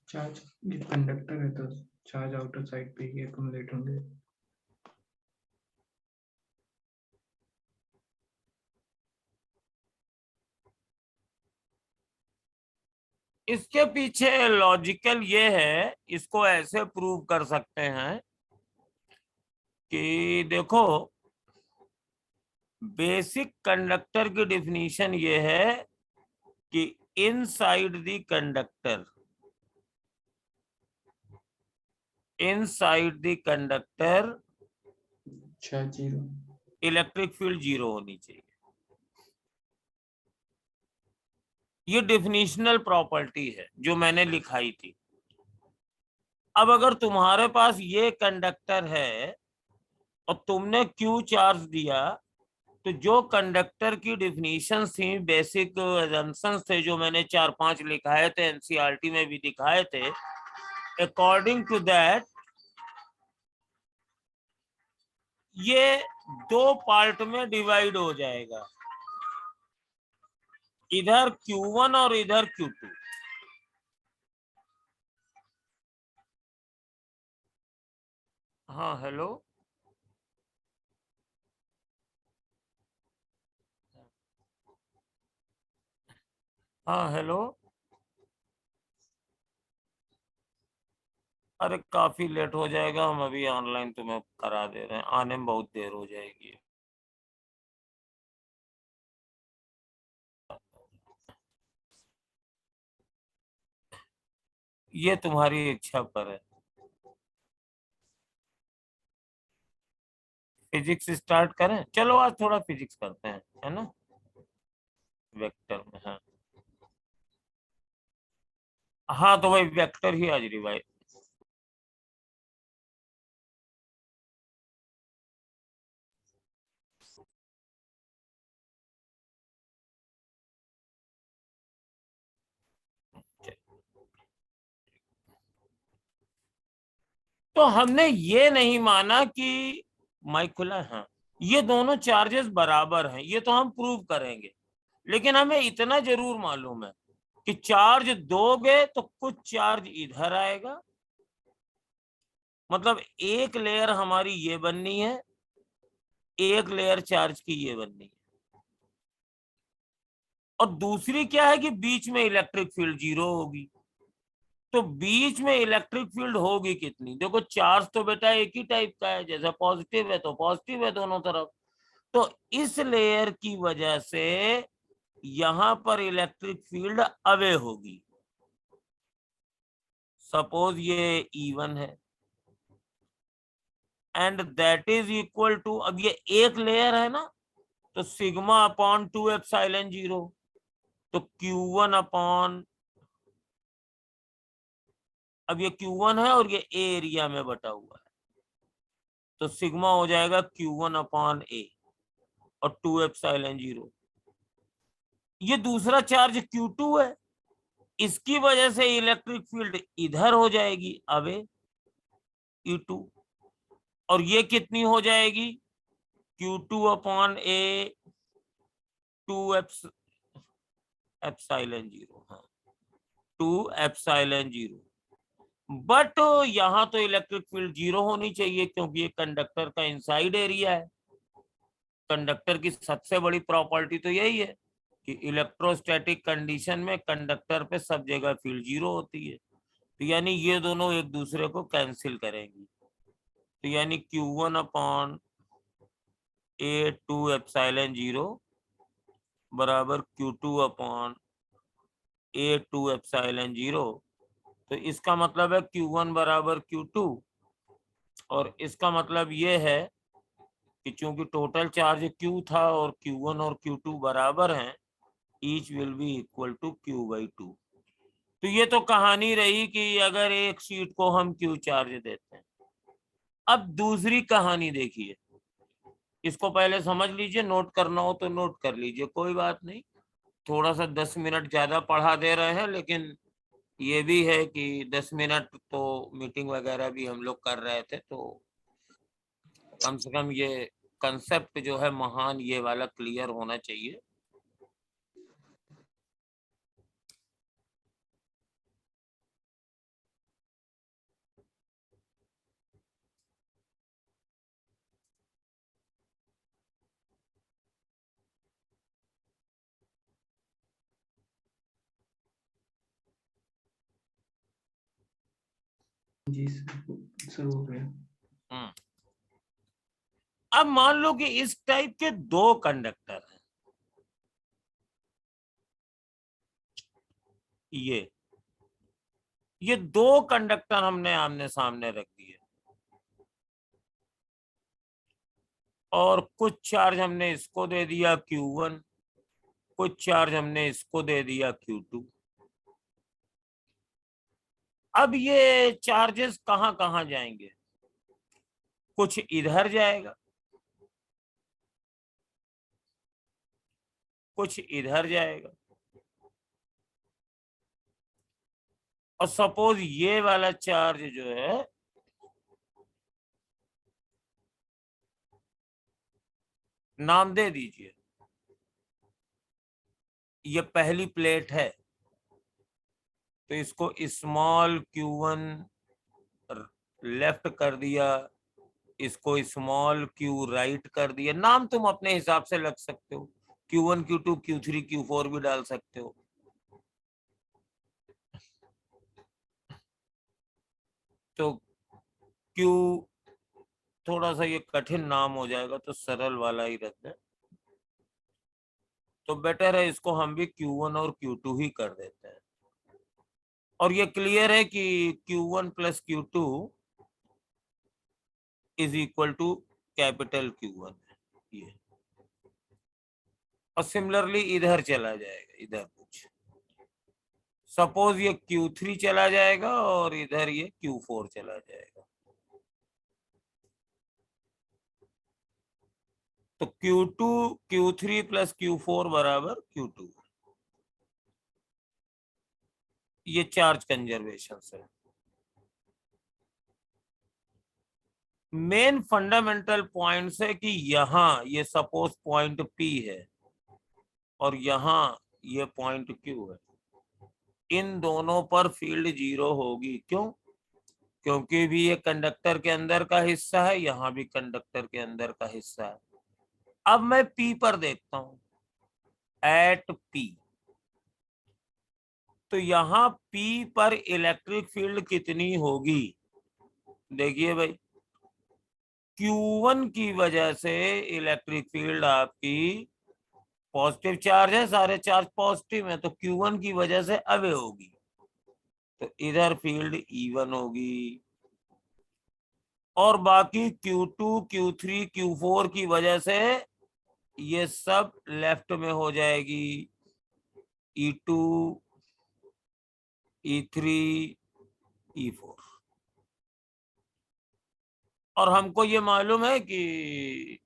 चार्ज ये कंडक्टर है तो चार्ज आउटर साइड पे ही एक्युमुलेट होंगे। इसके पीछे लॉजिकल ये है, इसको ऐसे प्रूव कर सकते हैं कि देखो बेसिक कंडक्टर की डेफिनेशन ये है कि inside the conductor, inside the conductor zero, electric field zero होनी चाहिए। ये डेफिनेशनल प्रॉपर्टी है जो मैंने लिखाई थी। अब अगर तुम्हारे पास ये कंडक्टर है और तुमने क्यू चार्ज दिया, तो जो कंडक्टर की डेफिनेशन थी, बेसिक असम्पशंस थे जो मैंने 4-5 लिखाए थे, एनसीईआरटी में भी दिखाए थे, अकॉर्डिंग टू दैट ये 2 पार्ट में डिवाइड हो जाएगा, इधर Q1 और इधर Q2। हाँ हेलो, हाँ हेलो। अरे काफी लेट हो जाएगा, हम अभी ऑनलाइन तुम्हें करा दे रहे हैं, आने में बहुत देर हो जाएगी। ये तुम्हारी इच्छा पर है। फिजिक्स स्टार्ट करें? चलो आज थोड़ा फिजिक्स करते हैं, है ना, वेक्टर में। हाँ हाँ, तो भाई वेक्टर ही आज रिवाइज। तो हमने ये नहीं माना कि माइक खुला है, हाँ, ये दोनों चार्जेस बराबर हैं, ये तो हम प्रूव करेंगे, लेकिन हमें इतना जरूर मालूम है कि चार्ज दोगे तो कुछ चार्ज इधर आएगा, मतलब एक लेयर हमारी ये बननी है, एक लेयर चार्ज की ये बननी है, और दूसरी क्या है कि बीच में इलेक्ट्रिक फील्ड जीरो होगी। तो बीच में इलेक्ट्रिक फील्ड होगी कितनी? देखो चार्ज तो बेटा एक ही टाइप का है, जैसा पॉजिटिव है तो पॉजिटिव है दोनों तरफ, तो इस लेयर की वजह से यहां पर इलेक्ट्रिक फील्ड अवे होगी। सपोज ये E1 है and that is equal to, अब ये एक लेयर है ना, तो सिग्मा अपॉन 2 एप्सिलॉन 0, तो Q1 अपॉन, अब ये Q1 है और ये एरिया में बटा हुआ है, तो सिग्मा हो जाएगा Q1 अपॉन A और 2 एप्सिलॉन 0। ये दूसरा चार्ज Q2 है, इसकी वजह से इलेक्ट्रिक फील्ड इधर हो जाएगी अवे E2, और ये कितनी हो जाएगी Q2 अपॉन A 2 एप्सिलॉन 0, हाँ 2 एप्सिलॉन 0। बट यहाँ तो इलेक्ट्रिक फील्ड जीरो होनी चाहिए क्योंकि ये कंडक्टर का इनसाइड एरिया है। कंडक्टर की सबसे बड़ी प्रॉपर्टी तो यही है कि इलेक्ट्रोस्टैटिक कंडीशन में कंडक्टर पे सब जगह फील्ड जीरो होती है, तो यानी ये दोनों एक दूसरे को कैंसिल करेंगी, तो यानी Q1 अपॉन A 2 एप्सिलॉन 0 बराबर Q2 अपॉन A 2 एप्सिलॉन 0। तो इसका मतलब है Q1 बराबर Q2, और इसका मतलब ये है कि चूंकि टोटल चार्ज Q था और Q1 और Q2 बराबर हैं, each will be equal to Q/2। तो ये तो कहानी रही कि अगर एक शीट को हम Q चार्ज देते हैं। अब दूसरी कहानी देखिए, इसको पहले समझ लीजिए, नोट करना हो तो नोट कर लीजिए, कोई बात नहीं, थोड़ा सा 10 मिनट ज्यादा पढ़ा दे रहे हैं, लेकिन ये भी है कि 10 मिनट तो मीटिंग वगैरह भी हम लोग कर रहे थे, तो कम से कम ये कंसेप्ट जो है महान ये वाला क्लियर होना चाहिए। जी सर हो गया। अब मान लो कि इस टाइप के 2 कंडक्टर हैं, ये 2 कंडक्टर हमने आमने सामने रख दिए और कुछ चार्ज हमने इसको दे दिया Q1, कुछ चार्ज हमने इसको दे दिया Q2। अब ये चार्जेस कहां कहां जाएंगे? कुछ इधर जाएगा, कुछ इधर जाएगा, और सपोज ये वाला चार्ज जो है नाम दे दीजिए, ये पहली प्लेट है, तो इसको स्मॉल Q1 लेफ्ट कर दिया, इसको स्मॉल Q राइट कर दिया। नाम तुम अपने हिसाब से लग सकते हो, Q1 Q2 Q3 Q4 भी डाल सकते हो। तो Q थोड़ा सा ये कठिन नाम हो जाएगा, तो सरल वाला ही रखते हैं। तो बेटर है इसको हम भी Q1 और Q2 ही कर देते हैं। और ये क्लियर है कि Q1 plus Q2 is equal to capital Q1 ये। और सिमिलरली इधर चला जाएगा, इधर कुछ सपोज ये Q3 चला जाएगा और इधर ये Q4 चला जाएगा। तो Q2 Q3 प्लस Q4 बराबर Q2। ये चार्ज कंजर्वेशन है। मेन फंडामेंटल पॉइंट्स है कि यहाँ ये सपोज पॉइंट P है और यहाँ ये पॉइंट Q है, इन दोनों पर फील्ड 0 होगी। क्यों? क्योंकि भी ये कंडक्टर के अंदर का हिस्सा है, यहाँ भी कंडक्टर के अंदर का हिस्सा है। अब मैं P पर देखता हूं, एट P, तो यहाँ P पर इलेक्ट्रिक फील्ड कितनी होगी? देखिए भाई, Q1 की वजह से इलेक्ट्रिक फील्ड आपकी पॉजिटिव चार्ज है, सारे चार्ज पॉजिटिव है, तो Q1 की वजह से अवे होगी, तो इधर फील्ड E1 होगी। और बाकी Q2 Q3 Q4 की वजह से ये सब लेफ्ट में हो जाएगी, E2 E3 E4। और हमको ये मालूम है कि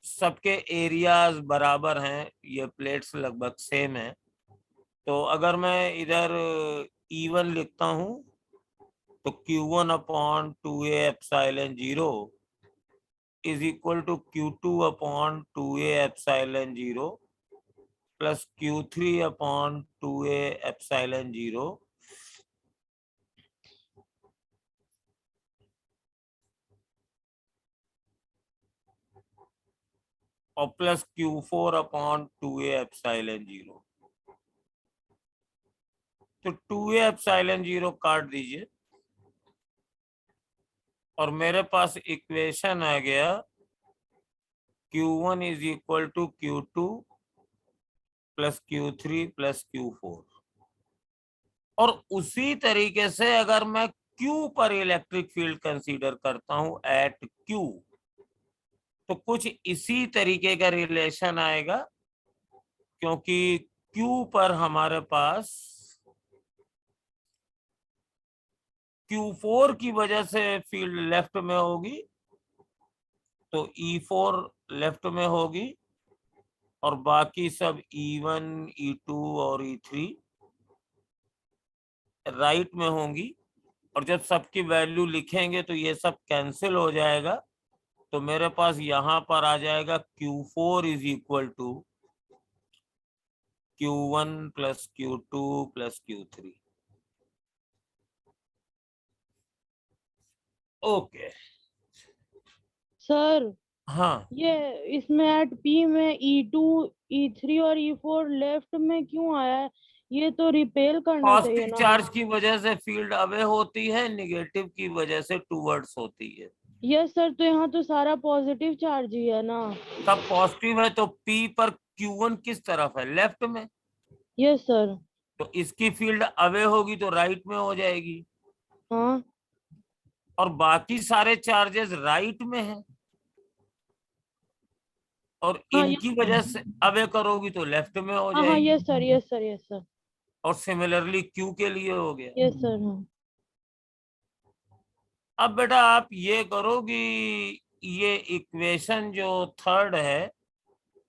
सबके एरियाज बराबर हैं, ये प्लेट्स लगभग सेम है। तो अगर मैं इधर E1 लिखता हूं तो Q1 upon 2A epsilon 0 is equal to Q2 upon 2A epsilon 0 plus Q3 upon 2A epsilon 0 और plus Q4 upon 2A epsilon 0। तो 2A एप्सिलॉन 0 काट दीजिए और मेरे पास इक्वेशन आ गया Q1 is equal to Q2 plus Q3 plus Q4। और उसी तरीके से अगर मैं Q पर इलेक्ट्रिक फील्ड कंसीडर करता हूं एट Q, तो कुछ इसी तरीके का रिलेशन आएगा, क्योंकि Q पर हमारे पास Q4 की वजह से फील्ड लेफ्ट में होगी, तो E4 लेफ्ट में होगी, और बाकी सब E1, E2 और E3 राइट में होंगी। और जब सबकी वैल्यू लिखेंगे तो ये सब कैंसिल हो जाएगा। तो मेरे पास यहाँ पर आ जाएगा Q4 is equal to Q1 plus Q2 plus Q3। Okay sir हाँ, ये इसमें एट पी में E2, E3 और E4 लेफ्ट में क्यों आया है? ये तो रिपेल करना चाहिए पॉजिटिव ना। चार्ज की वजह से फील्ड अवे होती है, निगेटिव की वजह से टूवर्ड्स होती है। यस सर, तो यहाँ तो सारा पॉजिटिव चार्ज ही है ना। सब पॉजिटिव है तो P पर Q1 किस तरफ है? लेफ्ट में। Yes sir. तो इसकी फील्ड अवे होगी तो राइट में हो जाएगी। हाँ और बाकी सारे चार्जेस राइट में हैं और हाँ इनकी वजह से अवे करोगी तो लेफ्ट में हो हाँ हाँ, जाएगी। Yes sir, yes sir, yes sir, और सिमिलरली Q के लिए हो गया। Yes sir. हाँ अब बेटा आप ये करोगी, ये इक्वेशन जो थर्ड है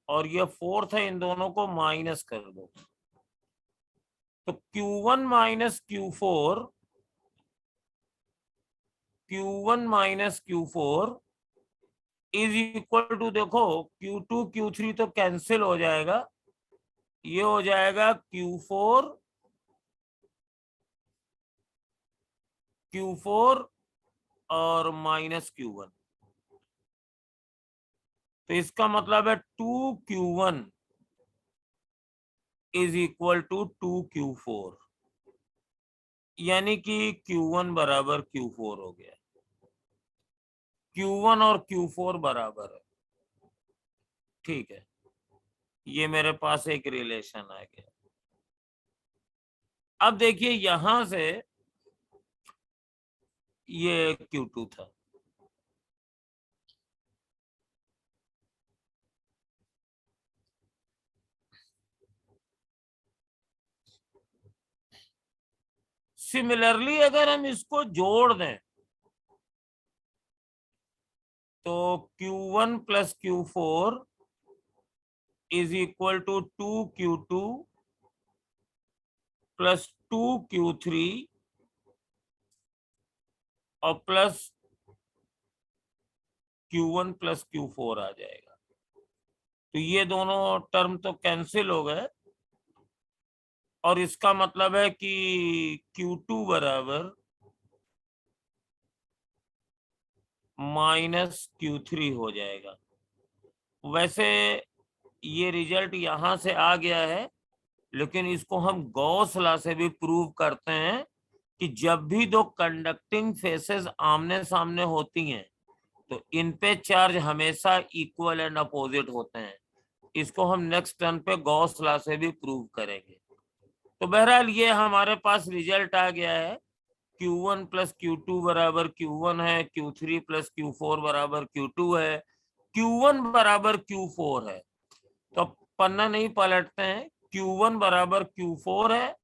और ये फोर्थ है, इन दोनों को माइनस कर दो। तो Q1 minus Q4, Q1 minus Q4 is equal to, देखो Q2 Q3 तो कैंसिल हो जाएगा, ये हो जाएगा Q4 और माइनस Q1। तो इसका मतलब है 2Q1 is equal to 2Q4, यानी कि Q1 बराबर Q4 हो गया। Q1 और Q4 बराबर है। ठीक है, ये मेरे पास एक रिलेशन आ गया। अब देखिए यहां से ये Q2 था, सिमिलरली अगर हम इसको जोड़ दें तो Q1 plus Q4 is equal to 2Q2 plus 2Q3 और प्लस Q1 प्लस Q4 आ जाएगा। तो ये दोनों टर्म तो कैंसिल हो गए और इसका मतलब है कि Q2 बराबर माइनस Q3 हो जाएगा। वैसे ये रिजल्ट यहां से आ गया है, लेकिन इसको हम गॉस लॉ से भी प्रूव करते हैं कि जब भी दो कंडक्टिंग फेसेस आमने सामने होती हैं तो इन पे चार्ज हमेशा इक्वल एंड अपोजिट होते हैं। इसको हम नेक्स्ट टर्न पे गॉस लॉ से भी प्रूव करेंगे। तो बहरहाल ये हमारे पास रिजल्ट आ गया है, Q1 प्लस Q2 बराबर Q1 है, Q3 प्लस Q4 बराबर Q2 है, Q1 बराबर Q4 है। तो पन्ना नहीं पलटते हैं, Q1 बराबर Q4 है।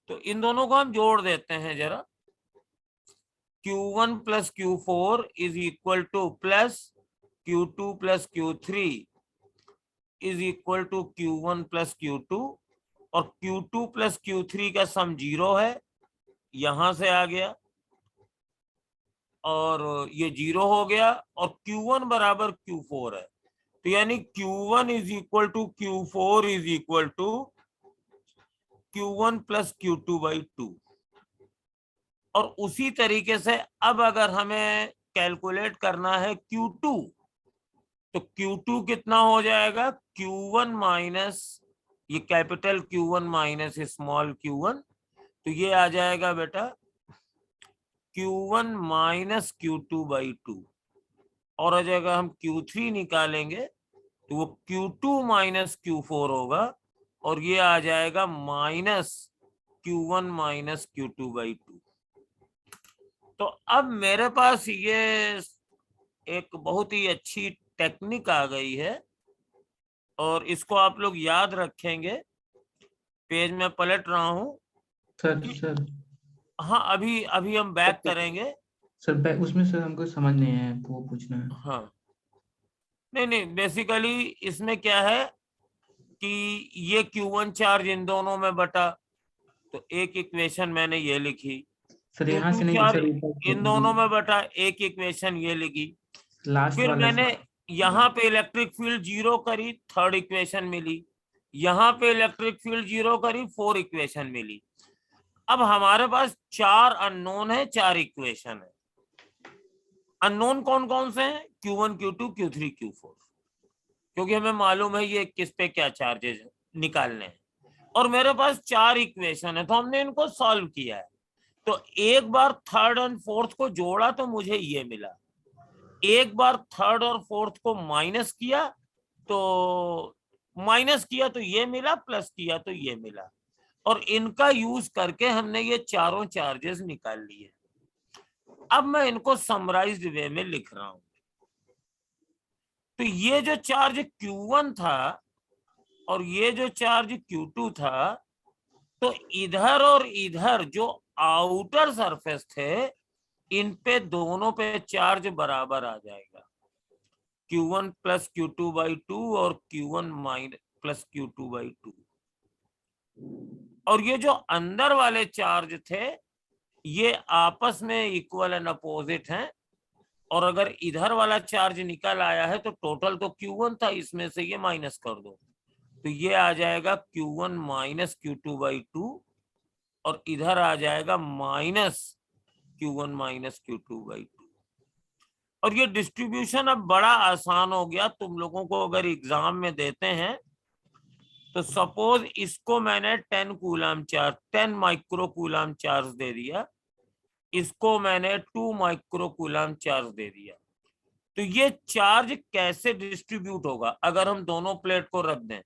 तो इन दोनों को हम जोड़ देते हैं जरा। Q1 plus Q4 is equal to plus Q2 plus Q3 is equal to Q1 plus Q2, और Q2 प्लस Q3 का सम 0 है, यहां से आ गया और ये 0 हो गया, और Q1 बराबर Q4 है। तो यानी Q1 is equal to Q4 is equal to Q1 plus Q2 by 2। और उसी तरीके से अब अगर हमें कैलकुलेट करना है Q2, तो Q2 कितना हो जाएगा? Q1 माइनस ये capital Q1 minus small q1, तो ये आ जाएगा बेटा Q1 माइनस Q2 बाई 2। और अगर हम Q3 निकालेंगे तो वो Q2 माइनस Q4 होगा, और ये आ जाएगा minus Q1 minus Q2 by 2। तो अब मेरे पास ये एक बहुत ही अच्छी टेक्निक आ गई है और इसको आप लोग याद रखेंगे। पेज में पलट रहा हूं सर हाँ, अभी अभी हम बैक करेंगे सर, उसमें सर हमको समझ नहीं आया, वो पूछना है। हाँ नहीं बेसिकली इसमें क्या है, कि ये Q1 चार्ज इन दोनों में बटा, तो एक इक्वेशन मैंने ये लिखी। सर यहाँ से Q2 नहीं चार्ज सर, ऊपर इन दोनों में बटा, एक इक्वेशन ये लिखी। लास्ट फिर वाला मैंने सर। यहाँ पे इलेक्ट्रिक फील्ड 0 करी, थर्ड इक्वेशन मिली। यहाँ पे इलेक्ट्रिक फील्ड 0 करी, 4 इक्वेशन मिली। अब हमारे पास 4 अननोन है, 4 इक्वेशन है। अननोन कौन कौन से हैं? Q1, Q2, Q3, Q4, क्योंकि हमें मालूम है ये किस पे क्या चार्जेस निकालने हैं। और मेरे पास 4 इक्वेशन है, तो हमने इनको सॉल्व किया है। तो एक बार थर्ड एंड फोर्थ को जोड़ा तो मुझे ये मिला। एक बार थर्ड और फोर्थ को माइनस किया तो ये मिला, प्लस किया तो ये मिला। और इनका यूज करके हमने ये चारों चार्जेस निकाल लिए। अब मैं इनको समराइज्ड वे में लिख रहा हूं। तो ये जो चार्ज Q1 था और ये जो चार्ज Q2 था, तो इधर और इधर जो आउटर सरफेस थे, इन पे दोनों पे चार्ज बराबर आ जाएगा। Q1 प्लस Q2/2 और Q1 माइनस प्लस Q2/2। और ये जो अंदर वाले चार्ज थे, ये आपस में इक्वल एंड अपोजिट हैं। और अगर इधर वाला चार्ज निकल आया है तो टोटल तो Q1 था, इसमें से ये माइनस कर दो, तो ये आ जाएगा Q1 माइनस Q2/2, और इधर आ जाएगा माइनस Q1 माइनस Q2/2। और ये डिस्ट्रीब्यूशन अब बड़ा आसान हो गया। तुम लोगों को अगर एग्जाम में देते हैं तो सपोज इसको मैंने 10 माइक्रो कूलम चार्ज दे दिया, इसको मैंने 2 माइक्रो कूलम चार्ज दे दिया। तो ये चार्ज कैसे डिस्ट्रीब्यूट होगा? अगर हम दोनों प्लेट को रख दें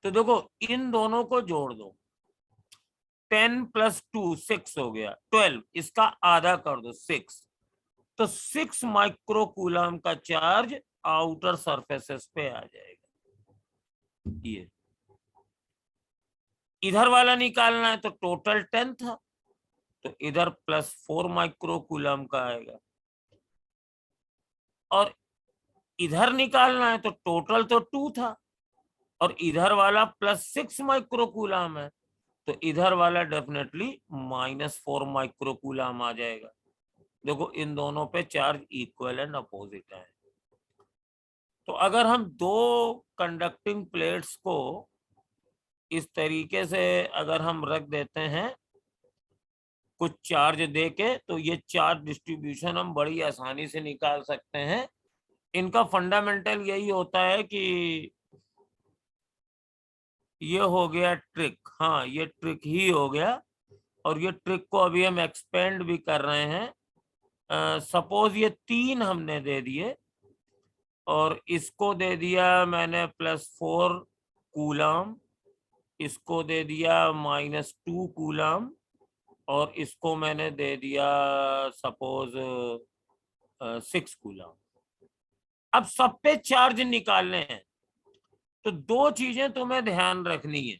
तो देखो, इन दोनों को जोड़ दो, 10 + 2 6 हो गया, 12, इसका आधा कर दो 6, तो 6 माइक्रो कूलम का चार्ज आउटर सरफेसेस पे आ जाएगा। ये इधर वाला निकालना है तो टोटल 10 था, तो इधर +4 माइक्रो कूलम का आएगा। और इधर निकालना है तो टोटल तो 2 था, और इधर वाला +6 माइक्रो कूलम है, तो इधर वाला डेफिनेटली -4 माइक्रो कूलम आ जाएगा। देखो, इन दोनों पे चार्ज इक्वल एंड अपोजिट है। तो अगर हम दो कंडक्टिंग प्लेट्स को इस तरीके से अगर हम रख देते हैं कुछ चार्ज देके, तो ये चार्ज डिस्ट्रीब्यूशन हम बड़ी आसानी से निकाल सकते हैं। इनका फंडामेंटल यही होता है कि ये हो गया ट्रिक, हाँ ये ट्रिक ही हो गया। और ये ट्रिक को अभी हम एक्सपेंड भी कर रहे हैं। सपोज ये 3 हमने दे दिए और इसको दे दिया मैंने +4 कूलम, इसको दे दिया -2 कूलम, और इसको मैंने दे दिया सपोज 6 कूलम। अब सब पे चार्ज निकालने हैं, तो दो चीजें तुम्हें ध्यान रखनी है।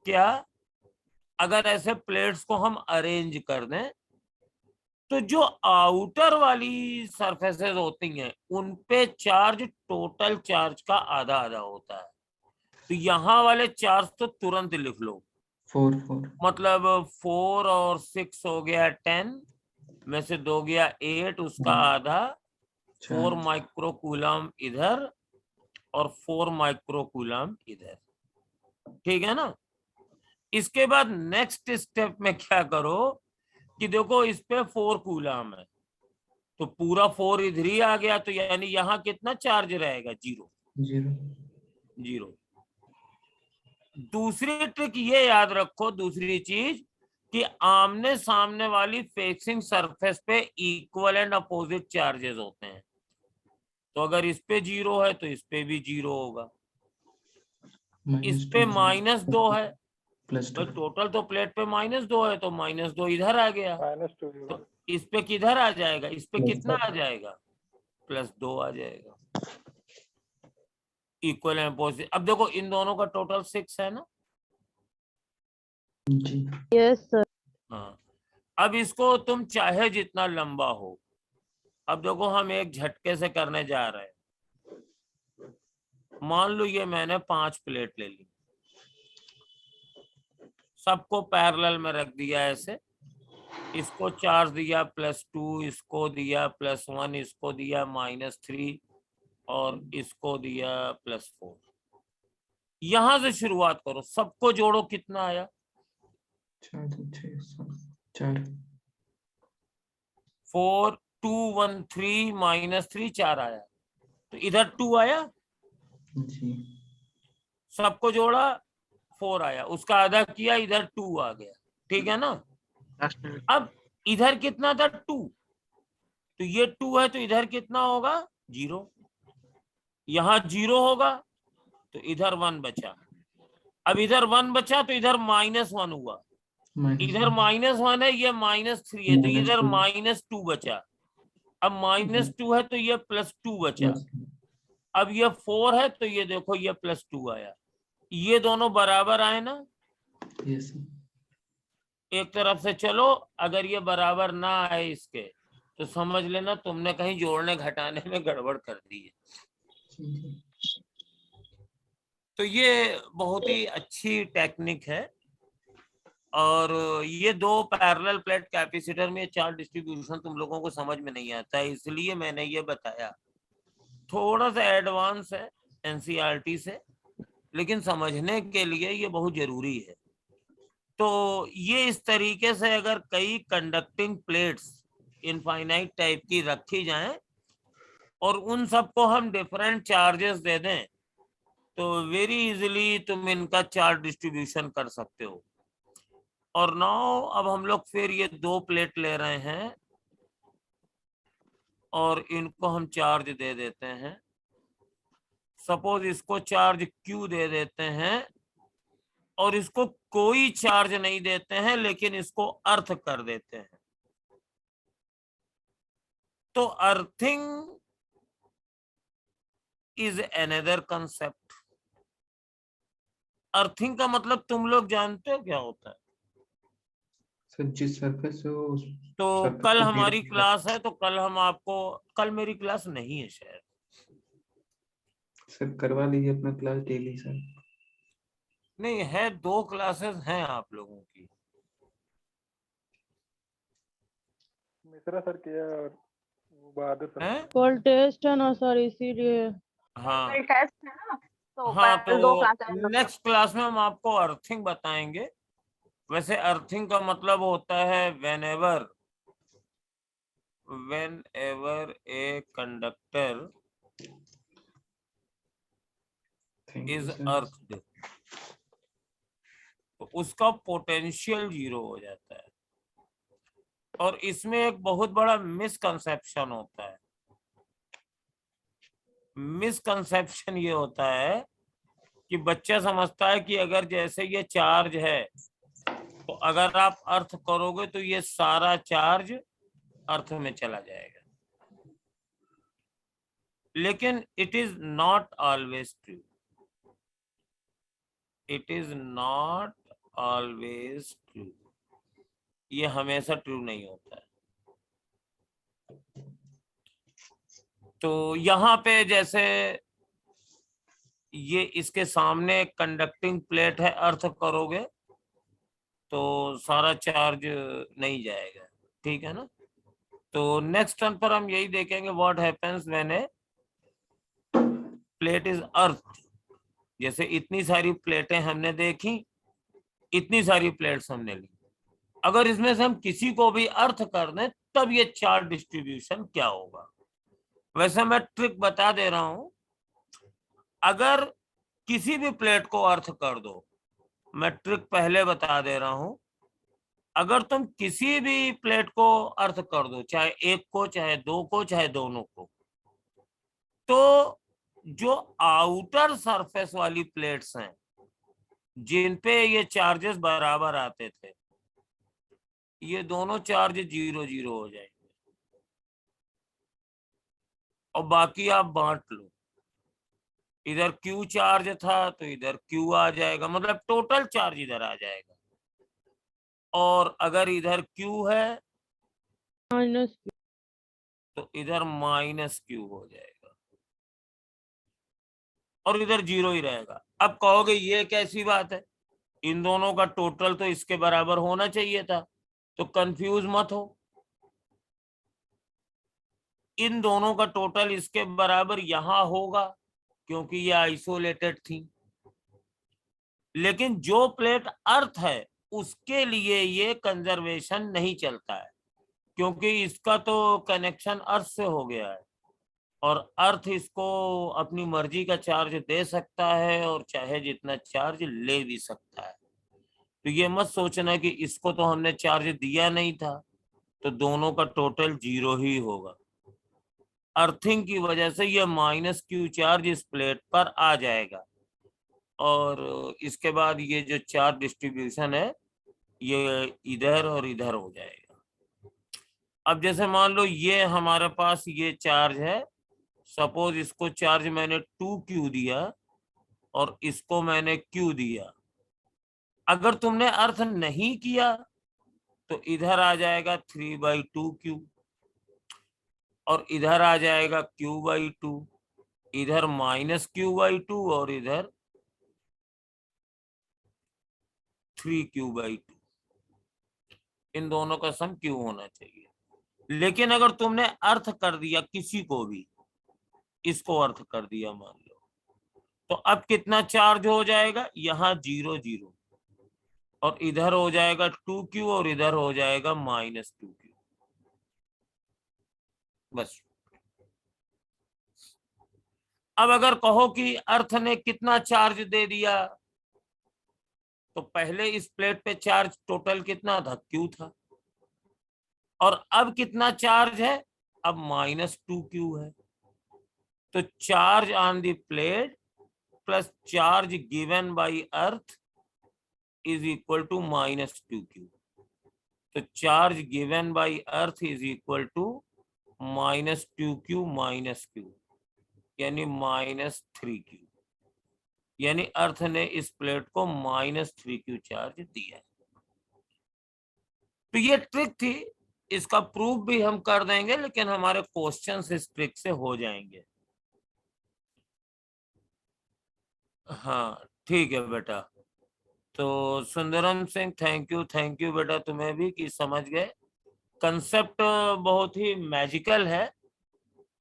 क्या? अगर ऐसे प्लेट्स को हम अरेंज कर दें तो जो आउटर वाली सरफेसेस होती हैं उन पे चार्ज टोटल चार्ज का आधा आधा होता है। तो यहाँ वाले चार्ज तो तुरंत लिख लो, 4 मतलब 4 और 6 हो गया 10 में से 2 गया 8, उसका आधा 4 माइक्रो कूलम इधर और 4 माइक्रो कूलम इधर। ठीक है ना? इसके बाद नेक्स्ट स्टेप में क्या करो कि देखो, इस पे 4 कूलम है तो पूरा 4 इधर ही आ गया, तो यानी यहाँ कितना चार्ज रहेगा? 0। दूसरी ट्रिक ये याद रखो, दूसरी चीज कि आमने सामने वाली फेसिंग सरफेस पे इक्वल एंड अपोजिट चार्जेस होते हैं। तो अगर इस पे 0 है तो इस पे भी 0 होगा। इस पे -2 है तो टोटल तो प्लेट पे -2 है, तो -2 इधर आ गया, तो इस पे किधर आ जाएगा? इस पे कितना आ जाएगा? +2 आ जाएगा। Equal and opposite. अब देखो, इन दोनों का टोटल 6 है ना? Yes sir. हाँ, अब इसको तुम चाहे जितना लंबा हो, अब देखो हम एक झटके से करने जा रहे हैं। मान लो ये मैंने 5 प्लेट ले ली, सबको पैरेलल में रख दिया ऐसे, इसको चार्ज दिया +2, इसको दिया +1, इसको दिया -3 और इसको दिया +4। यहां से शुरुआत करो, सबको जोड़ो, कितना आया? 4 2 6 7 4 2 1 3 -3 4 आया, तो इधर 2 आया, जी सबको जोड़ा 4 आया, उसका आधा किया, इधर 2 आ गया, ठीक है ना। अब इधर कितना था? 2, तो ये 2 है, तो इधर कितना होगा? 0। यहाँ 0 होगा तो इधर 1 बचा, अब इधर 1 बचा तो इधर -1 हुआ, इधर -1 है, ये -3 है, तो इधर -2 बचा, अब -2 है तो ये +2 बचा, अब ये 4 है तो ये देखो ये +2 आया, ये दोनों बराबर आए ना। यस एक तरफ से चलो, अगर ये बराबर ना आए इसके तो समझ लेना तुमने कहीं जोड़ने घटाने में गड़बड़ कर दी है। तो ये बहुत ही अच्छी टेक्निक है, और ये 2 पैरेलल प्लेट कैपेसिटर में 4 डिस्ट्रीब्यूशन तुम लोगों को समझ में नहीं आता है, इसलिए मैंने ये बताया। थोड़ा सा एडवांस है एनसीईआरटी से, लेकिन समझने के लिए ये बहुत जरूरी है। तो ये इस तरीके से अगर कई कंडक्टिंग प्लेट्स इनफाइनाइट टाइप की रखी जाएं और उन सबको हम डिफरेंट चार्जेस दे दें, तो वेरी इजीली तुम इनका चार्ज डिस्ट्रीब्यूशन कर सकते हो। और नाउ अब हम लोग फिर ये 2 प्लेट ले रहे हैं और इनको हम चार्ज दे देते हैं। सपोज इसको चार्ज Q दे देते हैं और इसको कोई चार्ज नहीं देते हैं, लेकिन इसको अर्थ कर देते हैं। तो earthing is another concept. Earthing का मतलब तुम लोग जानते हो क्या होता है? सर जिस सरफेस से वो तो कल हमारी क्लास है, तो कल हम आपको, कल मेरी क्लास नहीं है शायद। सर करवा लीजिए अपना क्लास डेली सर। नहीं है, 2 क्लासेस हैं आप लोगों की। मिश्रा सर किया और वो बहादुर सर हैं? कल टेस्ट है ना सर, इसीलिए। हाँ टेस्ट है ना, तो हाँ, कल 2 तो क्लास नेक्स्ट क्लास में हम आपको अर्थिंग बताएंगे। वैसे अर्थिंग का मतलब होता है whenever a conductor is earthed, तो उसका पोटेंशियल 0 हो जाता है। और इसमें एक बहुत बड़ा मिसकंसेप्शन होता है। मिसकंसेप्शन ये होता है कि बच्चा समझता है कि अगर जैसे ये चार्ज है, तो अगर आप अर्थ करोगे तो ये सारा चार्ज अर्थ में चला जाएगा, लेकिन it is not always true. It is not always true, ये हमेशा ट्रू नहीं होता है। तो यहाँ पे जैसे ये इसके सामने कंडक्टिंग प्लेट है, अर्थ करोगे तो सारा चार्ज नहीं जाएगा, ठीक है ना। तो नेक्स्ट टर्न पर हम यही देखेंगे, what happens when a plate is earth. जैसे इतनी सारी प्लेटें हमने देखी, इतनी सारी प्लेट्स हमने ली, अगर इसमें से हम किसी को भी अर्थ कर दें तब ये चार्ज डिस्ट्रीब्यूशन क्या होगा। वैसे मैं ट्रिक बता दे रहा हूं, अगर किसी भी प्लेट को अर्थ कर दो, मैं ट्रिक पहले बता दे रहा हूं, अगर तुम किसी भी प्लेट को अर्थ कर दो, चाहे एक को, चाहे 2 को, चाहे दोनों को, तो जो आउटर सरफेस वाली प्लेट्स हैं जिन पे ये चार्जेस बराबर आते थे, ये दोनों चार्ज 0-0 हो जाएंगे और बाकी आप बांट लो। इधर Q चार्ज था तो इधर Q आ जाएगा, मतलब टोटल चार्ज इधर आ जाएगा। और अगर इधर Q है तो इधर -Q हो जाएगा और इधर 0 ही रहेगा। अब कहोगे ये कैसी बात है, इन दोनों का टोटल तो इसके बराबर होना चाहिए था, तो कंफ्यूज मत हो। इन दोनों का टोटल इसके बराबर यहां होगा क्योंकि ये आइसोलेटेड थी, लेकिन जो प्लेट अर्थ है उसके लिए ये कंजर्वेशन नहीं चलता है, क्योंकि इसका तो कनेक्शन अर्थ से हो गया है और अर्थ इसको अपनी मर्जी का चार्ज दे सकता है और चाहे जितना चार्ज ले भी सकता है। तो ये मत सोचना कि इसको तो हमने चार्ज दिया नहीं था, तो दोनों का टोटल 0 ही होगा। अर्थिंग की वजह से ये -q चार्ज इस प्लेट पर आ जाएगा और इसके बाद ये जो चार्ज डिस्ट्रीब्यूशन है ये इधर और इधर हो जाएगा। अब जैसे मान लो ये हमारे पास ये चार्ज है, सपोज इसको चार्ज मैंने 2q दिया और इसको मैंने q दिया। अगर तुमने अर्थ नहीं किया तो इधर आ जाएगा 3/2q और इधर आ जाएगा q/2, इधर -q/2 और इधर 3q/2। इन दोनों का सम q होना चाहिए। लेकिन अगर तुमने अर्थ कर दिया किसी को भी, इसको अर्थ कर दिया मान लो, तो अब कितना चार्ज हो जाएगा, यहाँ 0 0 और इधर हो जाएगा 2q और इधर हो जाएगा -2q। बस। अब अगर कहो कि अर्थ ने कितना चार्ज दे दिया, तो पहले इस प्लेट पे चार्ज टोटल कितना था, q था, और अब कितना चार्ज है, अब -2q है। तो charge on the plate plus charge given by earth is equal to -2q। तो charge given by earth is equal to -2q -q यानी -3q, यानी अर्थ ने इस प्लेट को -3q चार्ज दिया। तो ये ट्रिक थी, इसका प्रूफ भी हम कर देंगे, लेकिन हमारे क्वेश्चंस इस ट्रिक से हो जाएंगे। हाँ ठीक है बेटा। तो सुंदरम सिंह थैंक यू बेटा तुम्हें भी कि समझ गए। कंसेप्ट बहुत ही मैजिकल है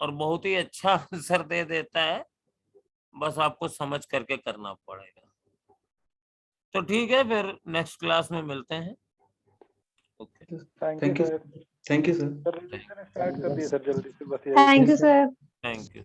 और बहुत ही अच्छा आंसर दे देता है, बस आपको समझ करके करना पड़ेगा। तो ठीक है, फिर नेक्स्ट क्लास में मिलते हैं। Okay thank you sir. Start कर दिए सर जल्दी से बस। Thank you sir. Thank you.